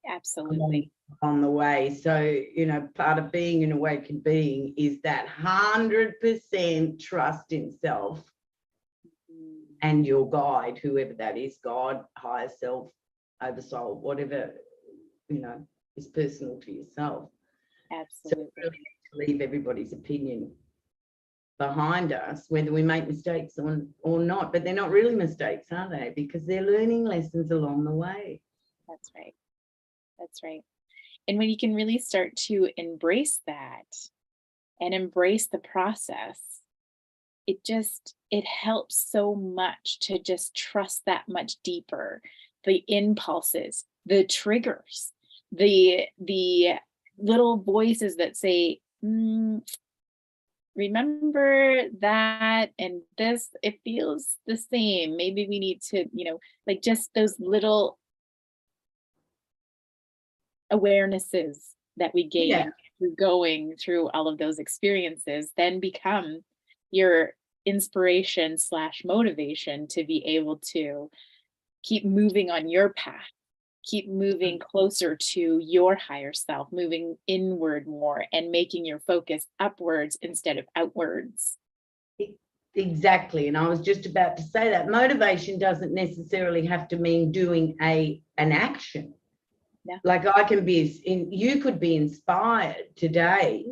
Speaker 1: Absolutely.
Speaker 2: On the way. So, you know, part of being an awakened being is that 100% trust in self and your guide, whoever that is, God, higher self, oversoul, whatever, you know, is personal to yourself.
Speaker 1: Absolutely.
Speaker 2: So we really need to leave everybody's opinion behind us, whether we make mistakes or not. But they're not really mistakes, are they? Because they're learning lessons along the way.
Speaker 1: That's right. That's right. And when you can really start to embrace that and embrace the process, it helps so much to just trust that much deeper. The impulses, the triggers, the little voices that say, remember that, and this, it feels the same. Maybe we need to, you know, like just those little awarenesses that we gain through going through all of those experiences then become your inspiration / motivation to be able to keep moving on your path, keep moving closer to your higher self, moving inward more and making your focus upwards instead of outwards.
Speaker 2: Exactly. And I was just about to say that motivation doesn't necessarily have to mean doing an action.
Speaker 1: Yeah.
Speaker 2: Like you could be inspired today,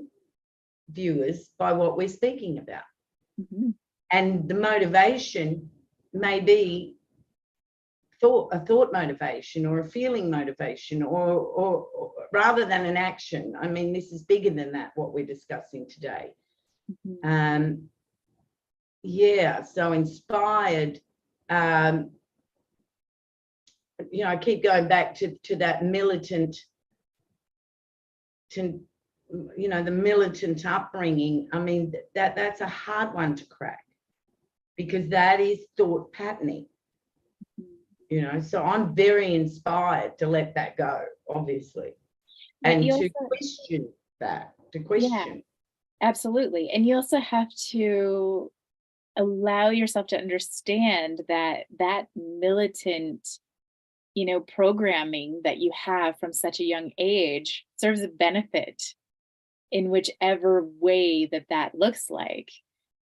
Speaker 2: viewers, by what we're speaking about.
Speaker 1: Mm-hmm.
Speaker 2: And the motivation may be thought motivation or a feeling motivation, or rather than an action. I mean, this is bigger than that, what we're discussing today. Yeah, so inspired. I keep going back to that militant, the militant upbringing. I mean, that's a hard one to crack, because that is thought patterning. So I'm very inspired to let that go, obviously, and to question that,
Speaker 1: Yeah, absolutely. And you also have to allow yourself to understand that militant, programming that you have from such a young age serves a benefit in whichever way that looks like,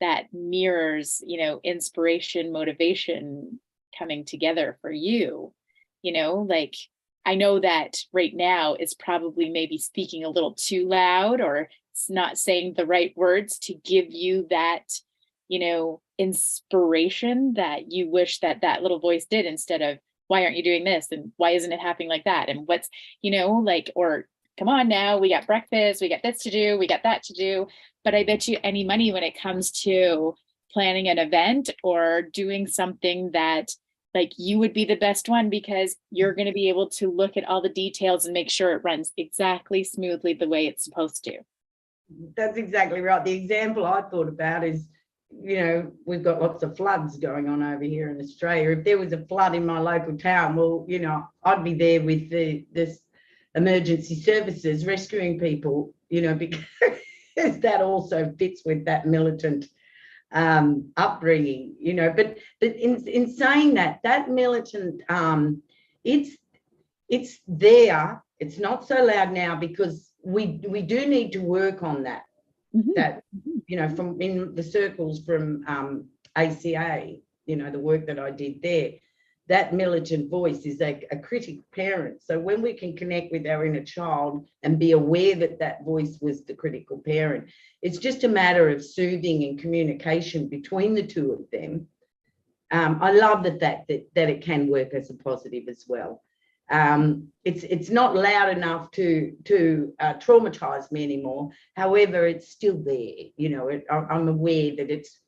Speaker 1: that mirrors, inspiration, motivation coming together for you. Like, I know that right now is probably maybe speaking a little too loud, or it's not saying the right words to give you that, inspiration that you wish that little voice did, instead of, why aren't you doing this? And why isn't it happening like that? And what's, or come on now, we got breakfast, we got this to do, we got that to do. But I bet you any money, when it comes to planning an event or doing something that, like, you would be the best one, because you're going to be able to look at all the details and make sure it runs exactly smoothly the way it's supposed to.
Speaker 2: That's exactly right. The example I thought about is, we've got lots of floods going on over here in Australia. If there was a flood in my local town, well, I'd be there with this emergency services rescuing people, because that also fits with that militant upbringing, but in saying that militant, it's there. It's not so loud now, because we do need to work on that. That, from in the circles from ACA, the work that I did there, that militant voice is a critical parent. So when we can connect with our inner child and be aware that voice was the critical parent, it's just a matter of soothing and communication between the two of them. I love that it can work as a positive as well. It's not loud enough to traumatize me anymore. However, it's still there. I'm aware that it's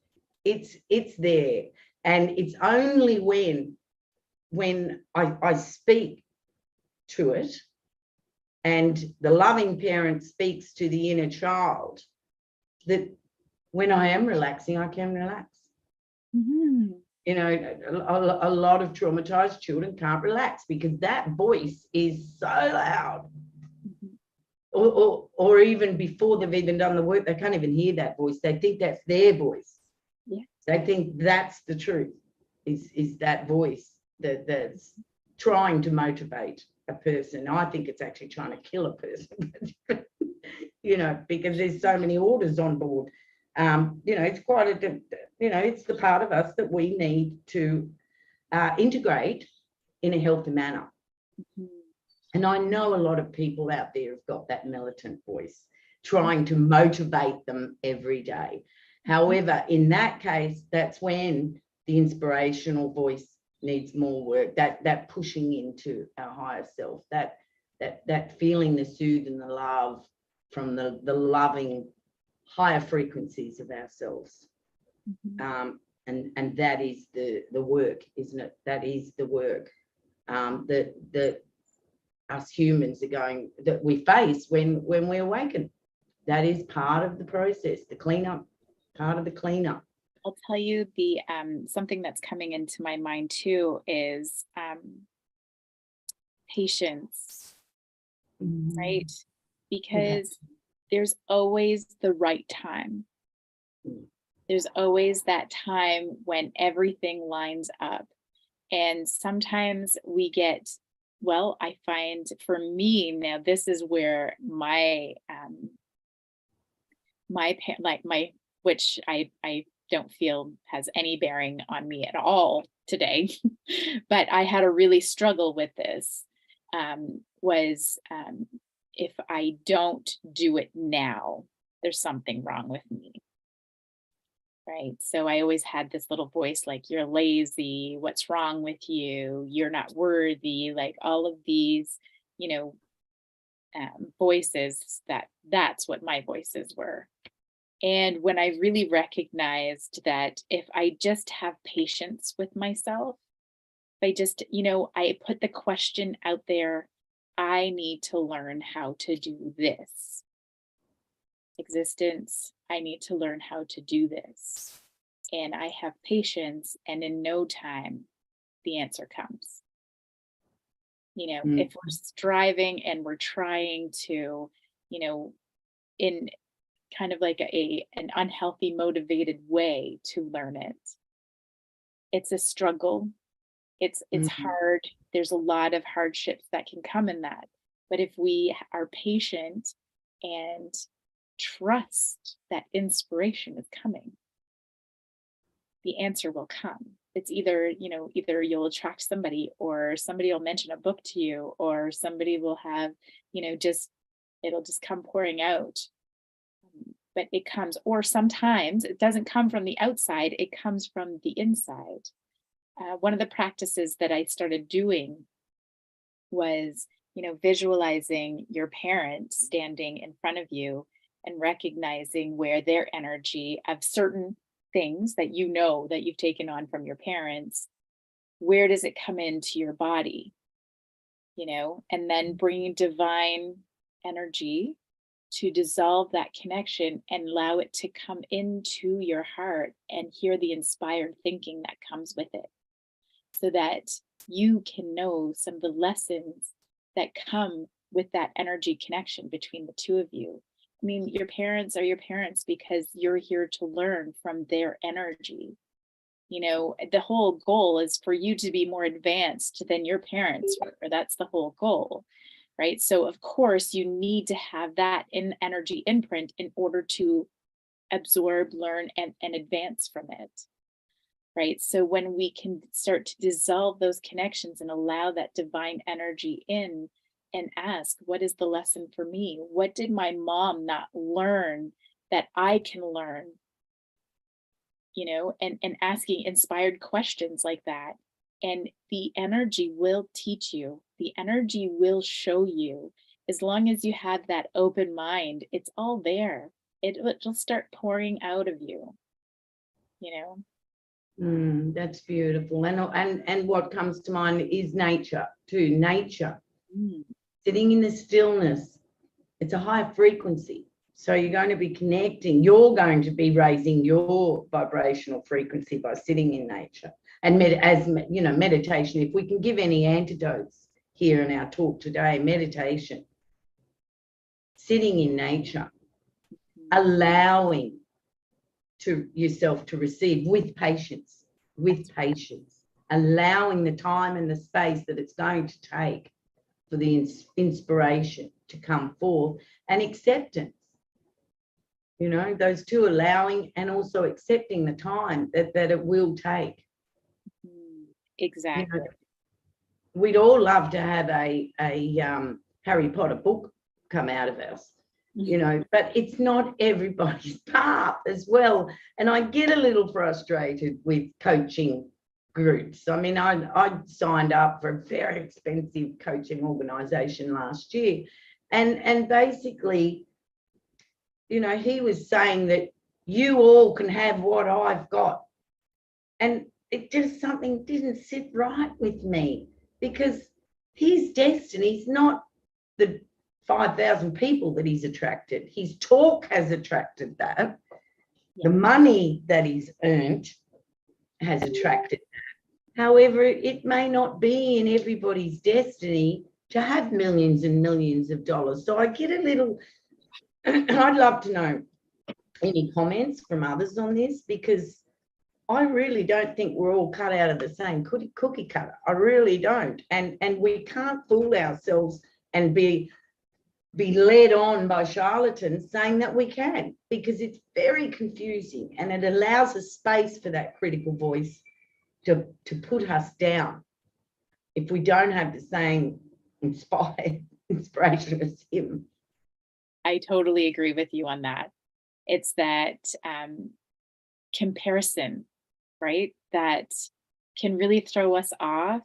Speaker 2: there, and it's only when I speak to it, and the loving parent speaks to the inner child, that when I am relaxing, I can relax. A lot of traumatized children can't relax because that voice is so loud. Or even before they've even done the work, they can't even hear that voice. They think that's their voice. Yeah. They think that's the truth, is that voice that's trying to motivate a person. I think it's actually trying to kill a person, because there's so many orders on board. It's quite it's the part of us that we need to integrate in a healthy manner. And I know a lot of people out there have got that militant voice trying to motivate them every day. However, in that case, that's when the inspirational voice needs more work, that pushing into our higher self, that feeling the soothe and the love from the loving higher frequencies of ourselves. And that is the work, isn't it? That is the work that us humans that we face when we awaken. That is part of the process, the cleanup, part of the cleanup.
Speaker 1: I'll tell you the something that's coming into my mind too is patience, right? Because there's always the right time. There's always that time when everything lines up. And sometimes we get, well, I find for me now, this is where my which I don't feel has any bearing on me at all today, but I had a really struggle with this, was if I don't do it now, there's something wrong with me. Right. So I always had this little voice like, you're lazy, what's wrong with you? You're not worthy, like all of these, you know, voices that's what my voices were. And when I really recognized that if I just have patience with myself, if I just, I put the question out there, I need to learn how to do this. Existence, I need to learn how to do this. And I have patience, and in no time, the answer comes.
Speaker 2: Mm,
Speaker 1: If we're striving and we're trying to, in kind of like an unhealthy, motivated way to learn it, it's a struggle. It's
Speaker 2: mm,
Speaker 1: hard. There's a lot of hardships that can come in that. But if we are patient and trust that inspiration is coming, the answer will come. It's either you'll attract somebody, or somebody will mention a book to you, or somebody will have, just it'll just come pouring out. But it comes, or sometimes it doesn't come from the outside, it comes from the inside. One of the practices that I started doing was, visualizing your parent standing in front of you and recognizing where their energy of certain things that that you've taken on from your parents, where does it come into your body, and then bringing divine energy to dissolve that connection and allow it to come into your heart and hear the inspired thinking that comes with it, so that you can know some of the lessons that come with that energy connection between the two of you. I mean, your parents are your parents because you're here to learn from their energy. The whole goal is for you to be more advanced than your parents were. That's the whole goal, right? So, of course, you need to have that in energy imprint in order to absorb, learn, and advance from it. Right. So when we can start to dissolve those connections and allow that divine energy in and ask, what is the lesson for me? What did my mom not learn that I can learn? And asking inspired questions like that. And the energy will teach you, the energy will show you. As long as you have that open mind, it's all there. It'll start pouring out of you, you know.
Speaker 2: that's beautiful. And what comes to mind is nature too. Nature,
Speaker 1: Mm.
Speaker 2: sitting in the stillness, it's a high frequency. So you're going to be connecting, you're going to be raising your vibrational frequency by sitting in nature. And meditation, if we can give any antidotes here in our talk today, meditation, sitting in nature, allowing to yourself to receive with patience, allowing the time and the space that it's going to take for the inspiration to come forth, and acceptance. Those two, allowing and also accepting the time that it will take.
Speaker 1: Exactly.
Speaker 2: We'd all love to have a Harry Potter book come out of us, but it's not everybody's path as well. And I get a little frustrated with coaching groups. I mean, I signed up for a very expensive coaching organization last year, and basically, he was saying that you all can have what I've got, and it just, something didn't sit right with me, because his destiny's not the 5,000 people that he's attracted. His talk has attracted that. The money that he's earned has attracted that. However, it may not be in everybody's destiny to have millions and millions of dollars. So I get a little, I'd love to know any comments from others on this, because I really don't think we're all cut out of the same cookie cutter. I really don't. And we can't fool ourselves and be led on by charlatans saying that we can, because it's very confusing, and it allows a space for that critical voice to put us down if we don't have the same inspiration as him.
Speaker 1: I totally agree with you on that. It's that comparison, right? That can really throw us off.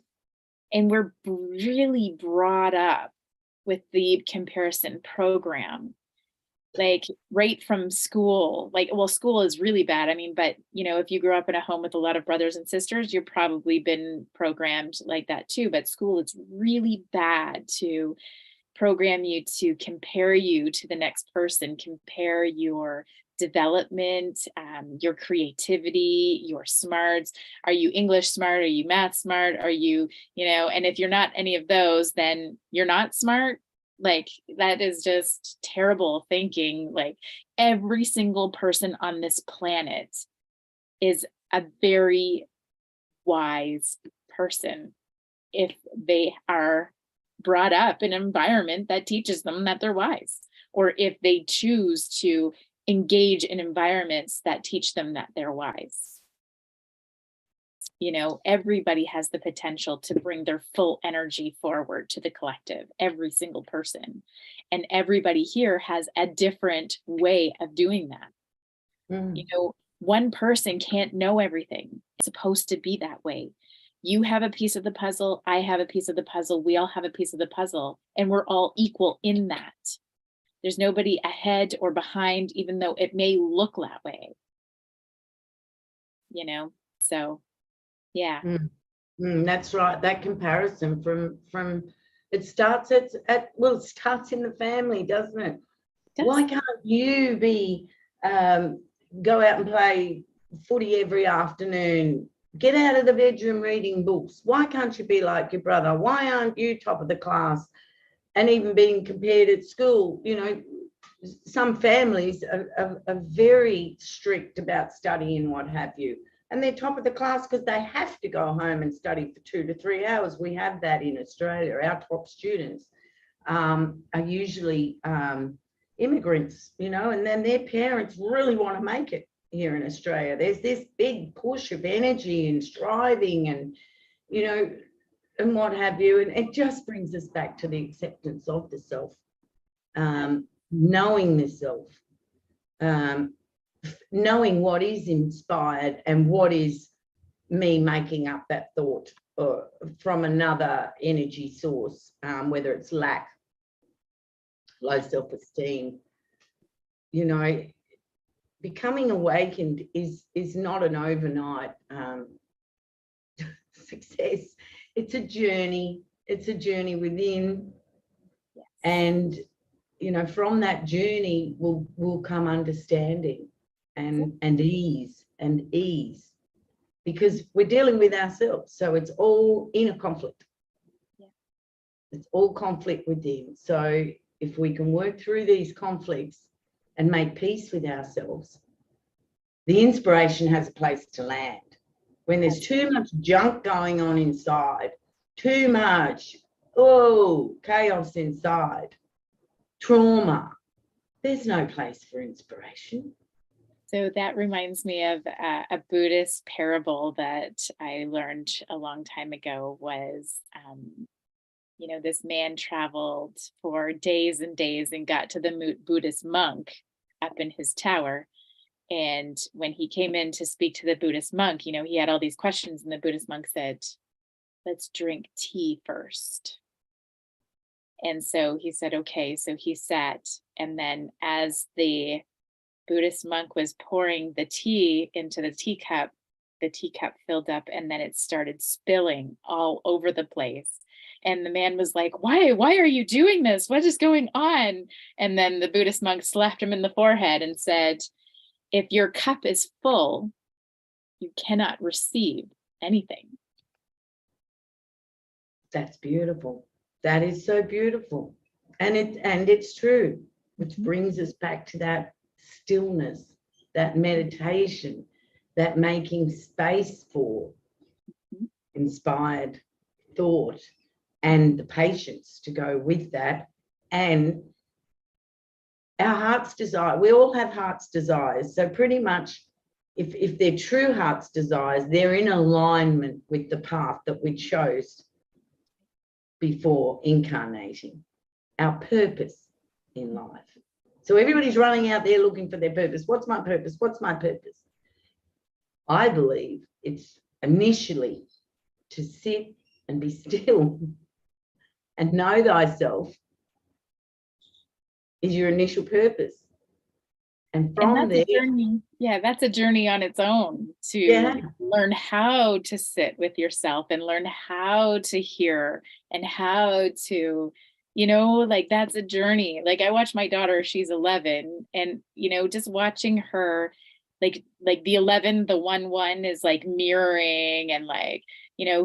Speaker 1: And we're really brought up with the comparison program, like right from school. Like, well, school is really bad. I mean, but if you grew up in a home with a lot of brothers and sisters, you've probably been programmed like that too. But school is really bad to program you to compare you to the next person, compare your development, your creativity, your smarts. Are you English smart? Are you math smart? Are you, and if you're not any of those, then you're not smart. Like, that is just terrible thinking. Like, every single person on this planet is a very wise person if they are brought up in an environment that teaches them that they're wise, or if they choose to engage in environments that teach them that they're wise. Everybody has the potential to bring their full energy forward to the collective, every single person. And everybody here has a different way of doing that. One person can't know everything. It's supposed to be that way. You have a piece of the puzzle. I have a piece of the puzzle. We all have a piece of the puzzle, and we're all equal in that. There's nobody ahead or behind, even though it may look that way. So yeah.
Speaker 2: That's right. That comparison from it starts it starts in the family, doesn't it? Why can't you go out and play footy every afternoon? Get out of the bedroom reading books. Why can't you be like your brother? Why aren't you top of the class? And even being compared at school, some families are very strict about studying, what have you. And they're top of the class because they have to go home and study for 2 to 3 hours. We have that in Australia. Our top students are usually immigrants, and then their parents really want to make it here in Australia. There's this big push of energy and striving and, and what have you. And it just brings us back to the acceptance of the self, knowing the self, knowing what is inspired and what is me making up that thought from another energy source, whether it's lack, low self-esteem. Becoming awakened is not an overnight success. It's a journey. It's a journey within.
Speaker 1: Yes.
Speaker 2: And from that journey will come understanding and ease, because we're dealing with ourselves. So it's all inner conflict.
Speaker 1: Yeah.
Speaker 2: It's all conflict within. So if we can work through these conflicts and make peace with ourselves, the inspiration has a place to land. When there's too much junk going on inside, too much, chaos inside, trauma, there's no place for inspiration.
Speaker 1: So that reminds me of a Buddhist parable that I learned a long time ago. Was, this man traveled for days and days and got to the Buddhist monk up in his tower. And when he came in to speak to the Buddhist monk, he had all these questions, and the Buddhist monk said, "Let's drink tea first." And so he said, okay. So he sat, and then as the Buddhist monk was pouring the tea into the teacup filled up, and then it started spilling all over the place. And the man was like, why are you doing this? What is going on? And then the Buddhist monk slapped him in the forehead and said, if your cup is full, you cannot receive anything.
Speaker 2: That's beautiful. That is so beautiful. And it's true, which brings us back to that stillness, that meditation, that making space for inspired thought, and the patience to go with that. And our heart's desire, we all have heart's desires. So pretty much if they're true heart's desires, they're in alignment with the path that we chose before incarnating, our purpose in life. So everybody's running out there looking for their purpose. What's my purpose? What's my purpose? I believe it's initially to sit and be still and know thyself is your initial purpose. And from
Speaker 1: that's
Speaker 2: there,
Speaker 1: a journey. Yeah, that's a journey on its own to
Speaker 2: yeah,
Speaker 1: learn how to sit with yourself and learn how to hear and how to, like that's a journey. Like I watch my daughter, she's 11, and just watching her, like the 11, the 1 is like mirroring, and like,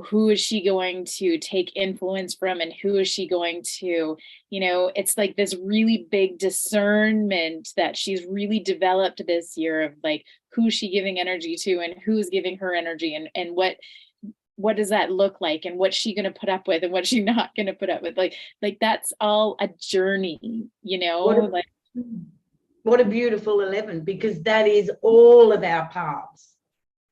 Speaker 1: who is she going to take influence from, and who is she going to, it's like this really big discernment that she's really developed this year of like, who's she giving energy to and who's giving her energy, and what does that look like, and what's she going to put up with and what's she not going to put up with, like that's all a journey,
Speaker 2: what a beautiful 11, because that is all of our paths.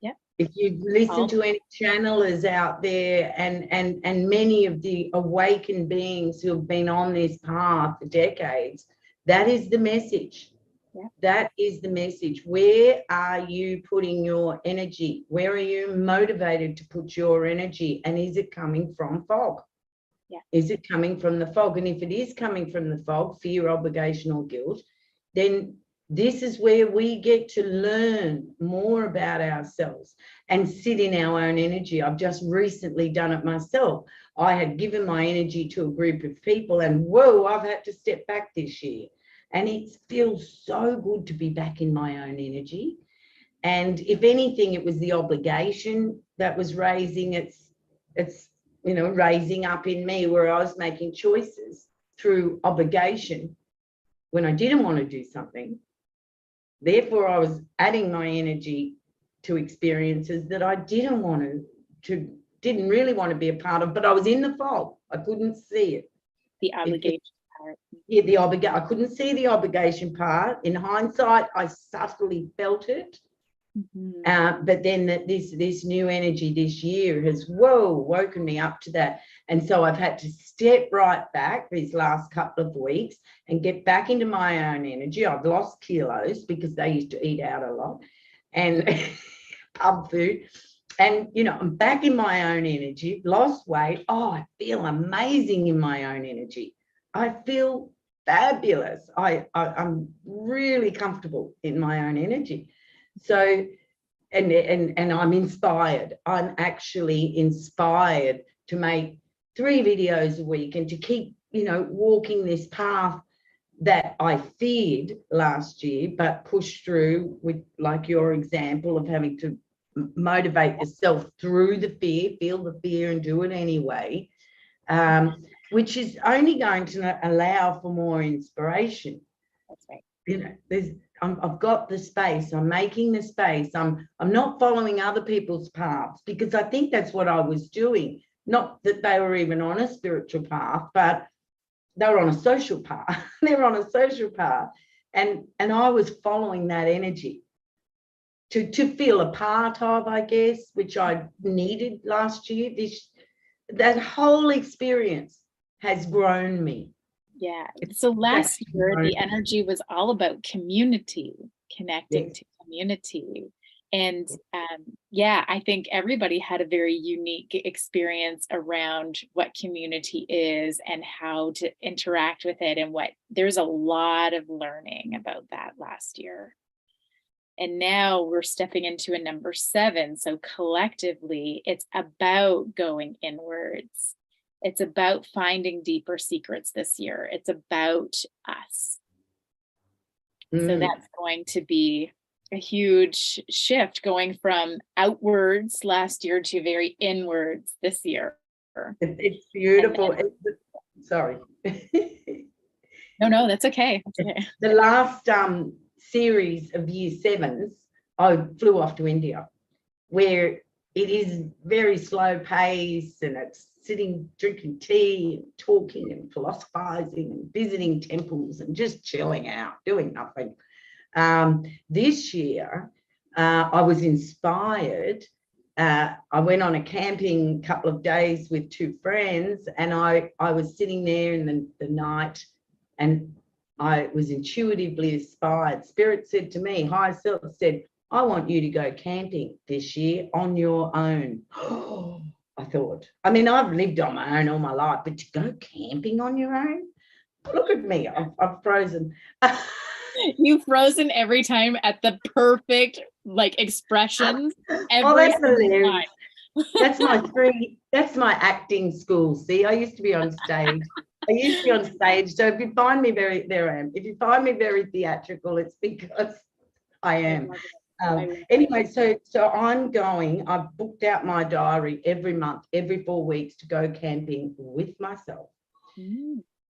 Speaker 1: Yeah.
Speaker 2: If you listen to any channelers out there, and many of the awakened beings who have been on this path for decades, that is the message. Yeah. That is the message. Where are you putting your energy? Where are you motivated to put your energy? And is it coming from fog? Yeah. Is it coming from the fog? And if it is coming from the fog, fear, obligation, or guilt, then this is where we get to learn more about ourselves and sit in our own energy. I've just recently done it myself. I had given my energy to a group of people, and whoa, I've had to step back this year. And it feels so good to be back in my own energy. And if anything, it was the obligation that was raising its raising up in me, where I was making choices through obligation when I didn't want to do something. Therefore, I was adding my energy to experiences that I didn't really want to be a part of, but I was in the fog. I couldn't see it.
Speaker 1: The obligation part.
Speaker 2: Yeah, I couldn't see the obligation part. In hindsight, I subtly felt it. Mm-hmm. But then this new energy this year has woken me up to that. And so I've had to step right back these last couple of weeks and get back into my own energy. I've lost kilos because they used to eat out a lot and pub food. And, I'm back in my own energy, lost weight. Oh, I feel amazing in my own energy. I feel fabulous. I'm really comfortable in my own energy. So, and I'm inspired. I'm actually inspired to make 3 videos a week and to keep, walking this path that I feared last year, but pushed through with, like your example of having to motivate yourself through the fear, feel the fear and do it anyway, which is only going to allow for more inspiration. That's right. I've got the space. I'm making the space. I'm not following other people's paths, because I think that's what I was doing. Not that they were even on a spiritual path, but they were on a social path. They're on a social path, and I was following that energy to feel a part of, I guess, which I needed last year. That whole experience has grown me.
Speaker 1: Yeah. So last year, the energy was all about community, connecting to community. And I think everybody had a very unique experience around what community is and how to interact with it. And there's a lot of learning about that last year. And now we're stepping into a number 7. So collectively, it's about going inwards. It's about finding deeper secrets this year. It's about us. So that's going to be a huge shift, going from outwards last year to very inwards this year.
Speaker 2: It's beautiful. Sorry.
Speaker 1: No, that's okay.
Speaker 2: The last series of year 7s, I flew off to India, where it is very slow pace, and it's sitting, drinking tea, and talking and philosophizing and visiting temples and just chilling out, doing nothing. This year, I was inspired. I went on a camping couple of days with 2 friends, and I was sitting there in the night, and I was intuitively inspired. Spirit said to me, higher self said, I want you to go camping this year on your own. I thought, I mean, I've lived on my own all my life, but to go camping on your own? Look at me, I'm frozen.
Speaker 1: You've frozen every time at the perfect expressions every
Speaker 2: that's
Speaker 1: single
Speaker 2: hilarious.
Speaker 1: time.
Speaker 2: That's my acting school. See, I used to be on stage. So if you find me there I am. If you find me very theatrical, it's because I am. Anyway, so I've booked out my diary every month, every 4 weeks to go camping with myself.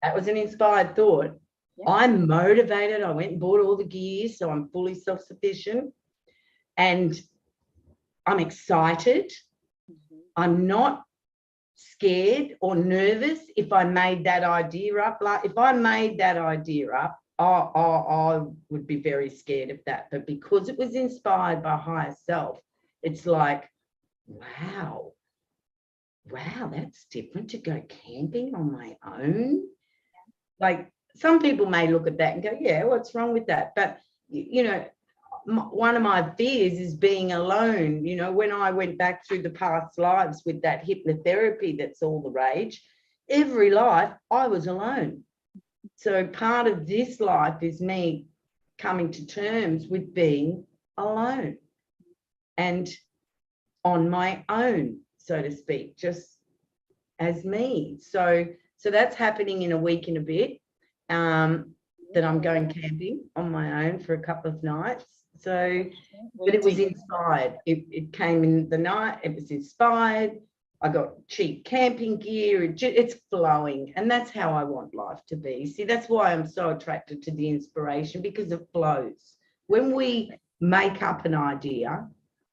Speaker 2: That was an inspired thought. Yeah. I'm motivated. I went and bought all the gear, so I'm fully self-sufficient. And I'm excited. I'm not scared or nervous if I made that idea up. Like if I made that idea up, I would be very scared of that. But because it was inspired by higher self, it's like, wow, that's different to go camping on my own. Like some people may look at that and go, yeah, what's wrong with that? But, you know, one of my fears is being alone. You know, when I went back through the past lives with that hypnotherapy that's all the rage, every life I was alone. So part of this life is me coming to terms with being alone and on my own, so to speak, just as me. So that's happening in a week and a bit, that I'm going camping on my own for a couple of nights. So, but it was inspired. It came in the night. It was inspired. I got cheap camping gear. It's flowing, and that's how I want life to be. See, that's why I'm so attracted to the inspiration, because it flows. When we make up an idea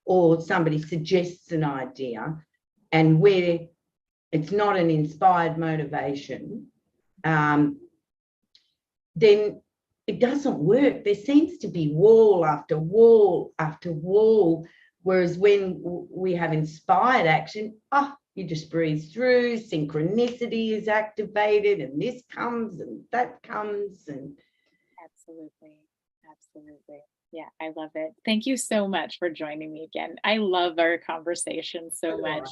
Speaker 2: or somebody suggests an idea and it's not an inspired motivation, then it doesn't work. There seems to be wall after wall after wall. Whereas when we have inspired action, you just breeze through, synchronicity is activated, and this comes and that comes. And
Speaker 1: absolutely. Yeah, I love it. Thank you so much for joining me again. I love our conversation so much.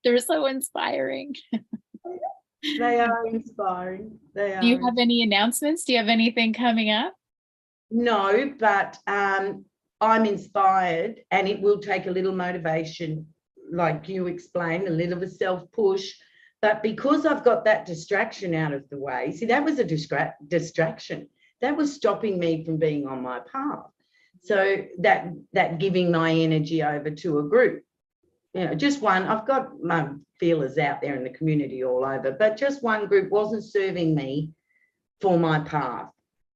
Speaker 1: They're so inspiring.
Speaker 2: They are inspiring. They are.
Speaker 1: Do you have any announcements? Do you have anything coming up?
Speaker 2: No, but I'm inspired, and it will take a little motivation, like you explained, a little of a self-push. But because I've got that distraction out of the way, see, that was a distraction. That was stopping me from being on my path. So that giving my energy over to a group, you know, just one. I've got my feelers out there in the community all over, but just one group wasn't serving me for my path.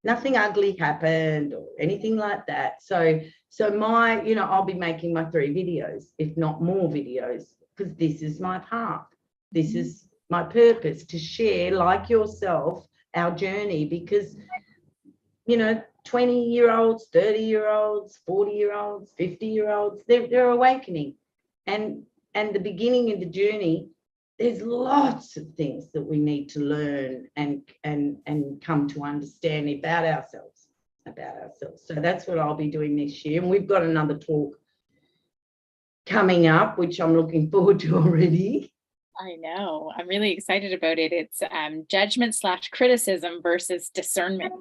Speaker 2: Nothing ugly happened or anything like that. So my, you know, I'll be making my 3 videos, if not more videos, because this is my path. This is my purpose, to share, like yourself, our journey, because, you know, 20-year-olds, 30-year-olds, 40-year-olds, 50-year-olds, they're awakening. And the beginning of the journey, there's lots of things that we need to learn and come to understand about ourselves. So that's what I'll be doing this year. And we've got another talk coming up, which I'm looking forward to already.
Speaker 1: I know. I'm really excited about it. It's judgment/criticism versus discernment.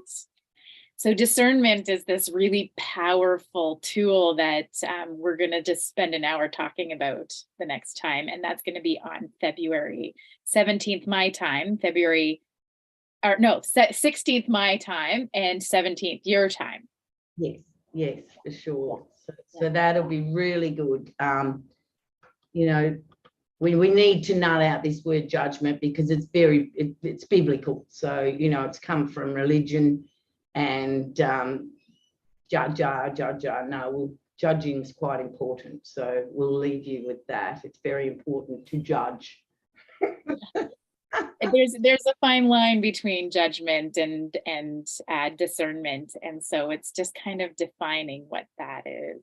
Speaker 1: So discernment is this really powerful tool that we're going to just spend an hour talking about the next time. And that's going to be on February 17th, my time, 16th, my time, and 17th, your time.
Speaker 2: Yes, for sure. So that'll be really good. You know, we need to nut out this word judgment, because it's it's biblical. So, you know, it's come from religion. And judging is quite important. So we'll leave you with that. It's very important to judge.
Speaker 1: There's a fine line between judgment and discernment, and so it's just kind of defining what that is.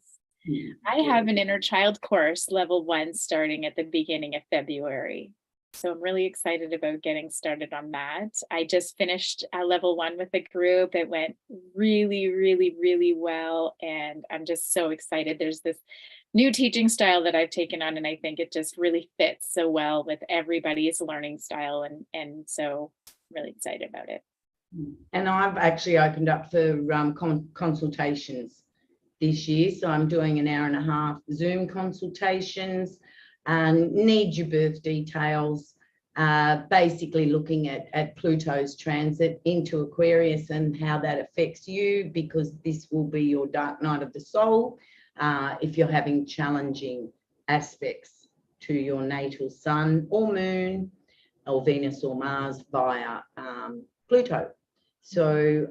Speaker 1: I have an inner child course, level 1, starting at the beginning of February. So I'm really excited about getting started on that. I just finished level 1 with the group. It went really, really, really well. And I'm just so excited. There's this new teaching style that I've taken on, and I think it just really fits so well with everybody's learning style. And so I'm really excited about it.
Speaker 2: And I've actually opened up for consultations this year. So I'm doing an hour and a half Zoom consultations and need your birth details, basically looking at Pluto's transit into Aquarius and how that affects you, because this will be your dark night of the soul if you're having challenging aspects to your natal sun or moon or Venus or Mars via Pluto. So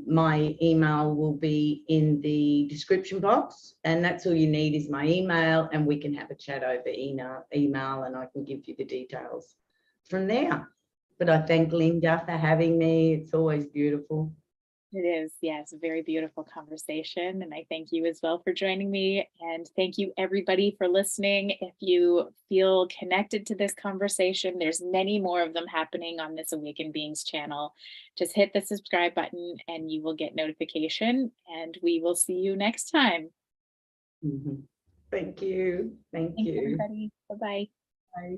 Speaker 2: my email will be in the description box, and that's all you need is my email, and we can have a chat over email and I can give you the details from there. But I thank Linda for having me. It's always beautiful.
Speaker 1: It is, yes, a very beautiful conversation. And I thank you as well for joining me. And thank you everybody for listening. If you feel connected to this conversation, there's many more of them happening on this Awakened Beings channel. Just hit the subscribe button and you will get notification, and we will see you next time.
Speaker 2: Thank you. Thank
Speaker 1: Thanks,
Speaker 2: you.
Speaker 1: everybody. Bye-bye.
Speaker 2: Bye.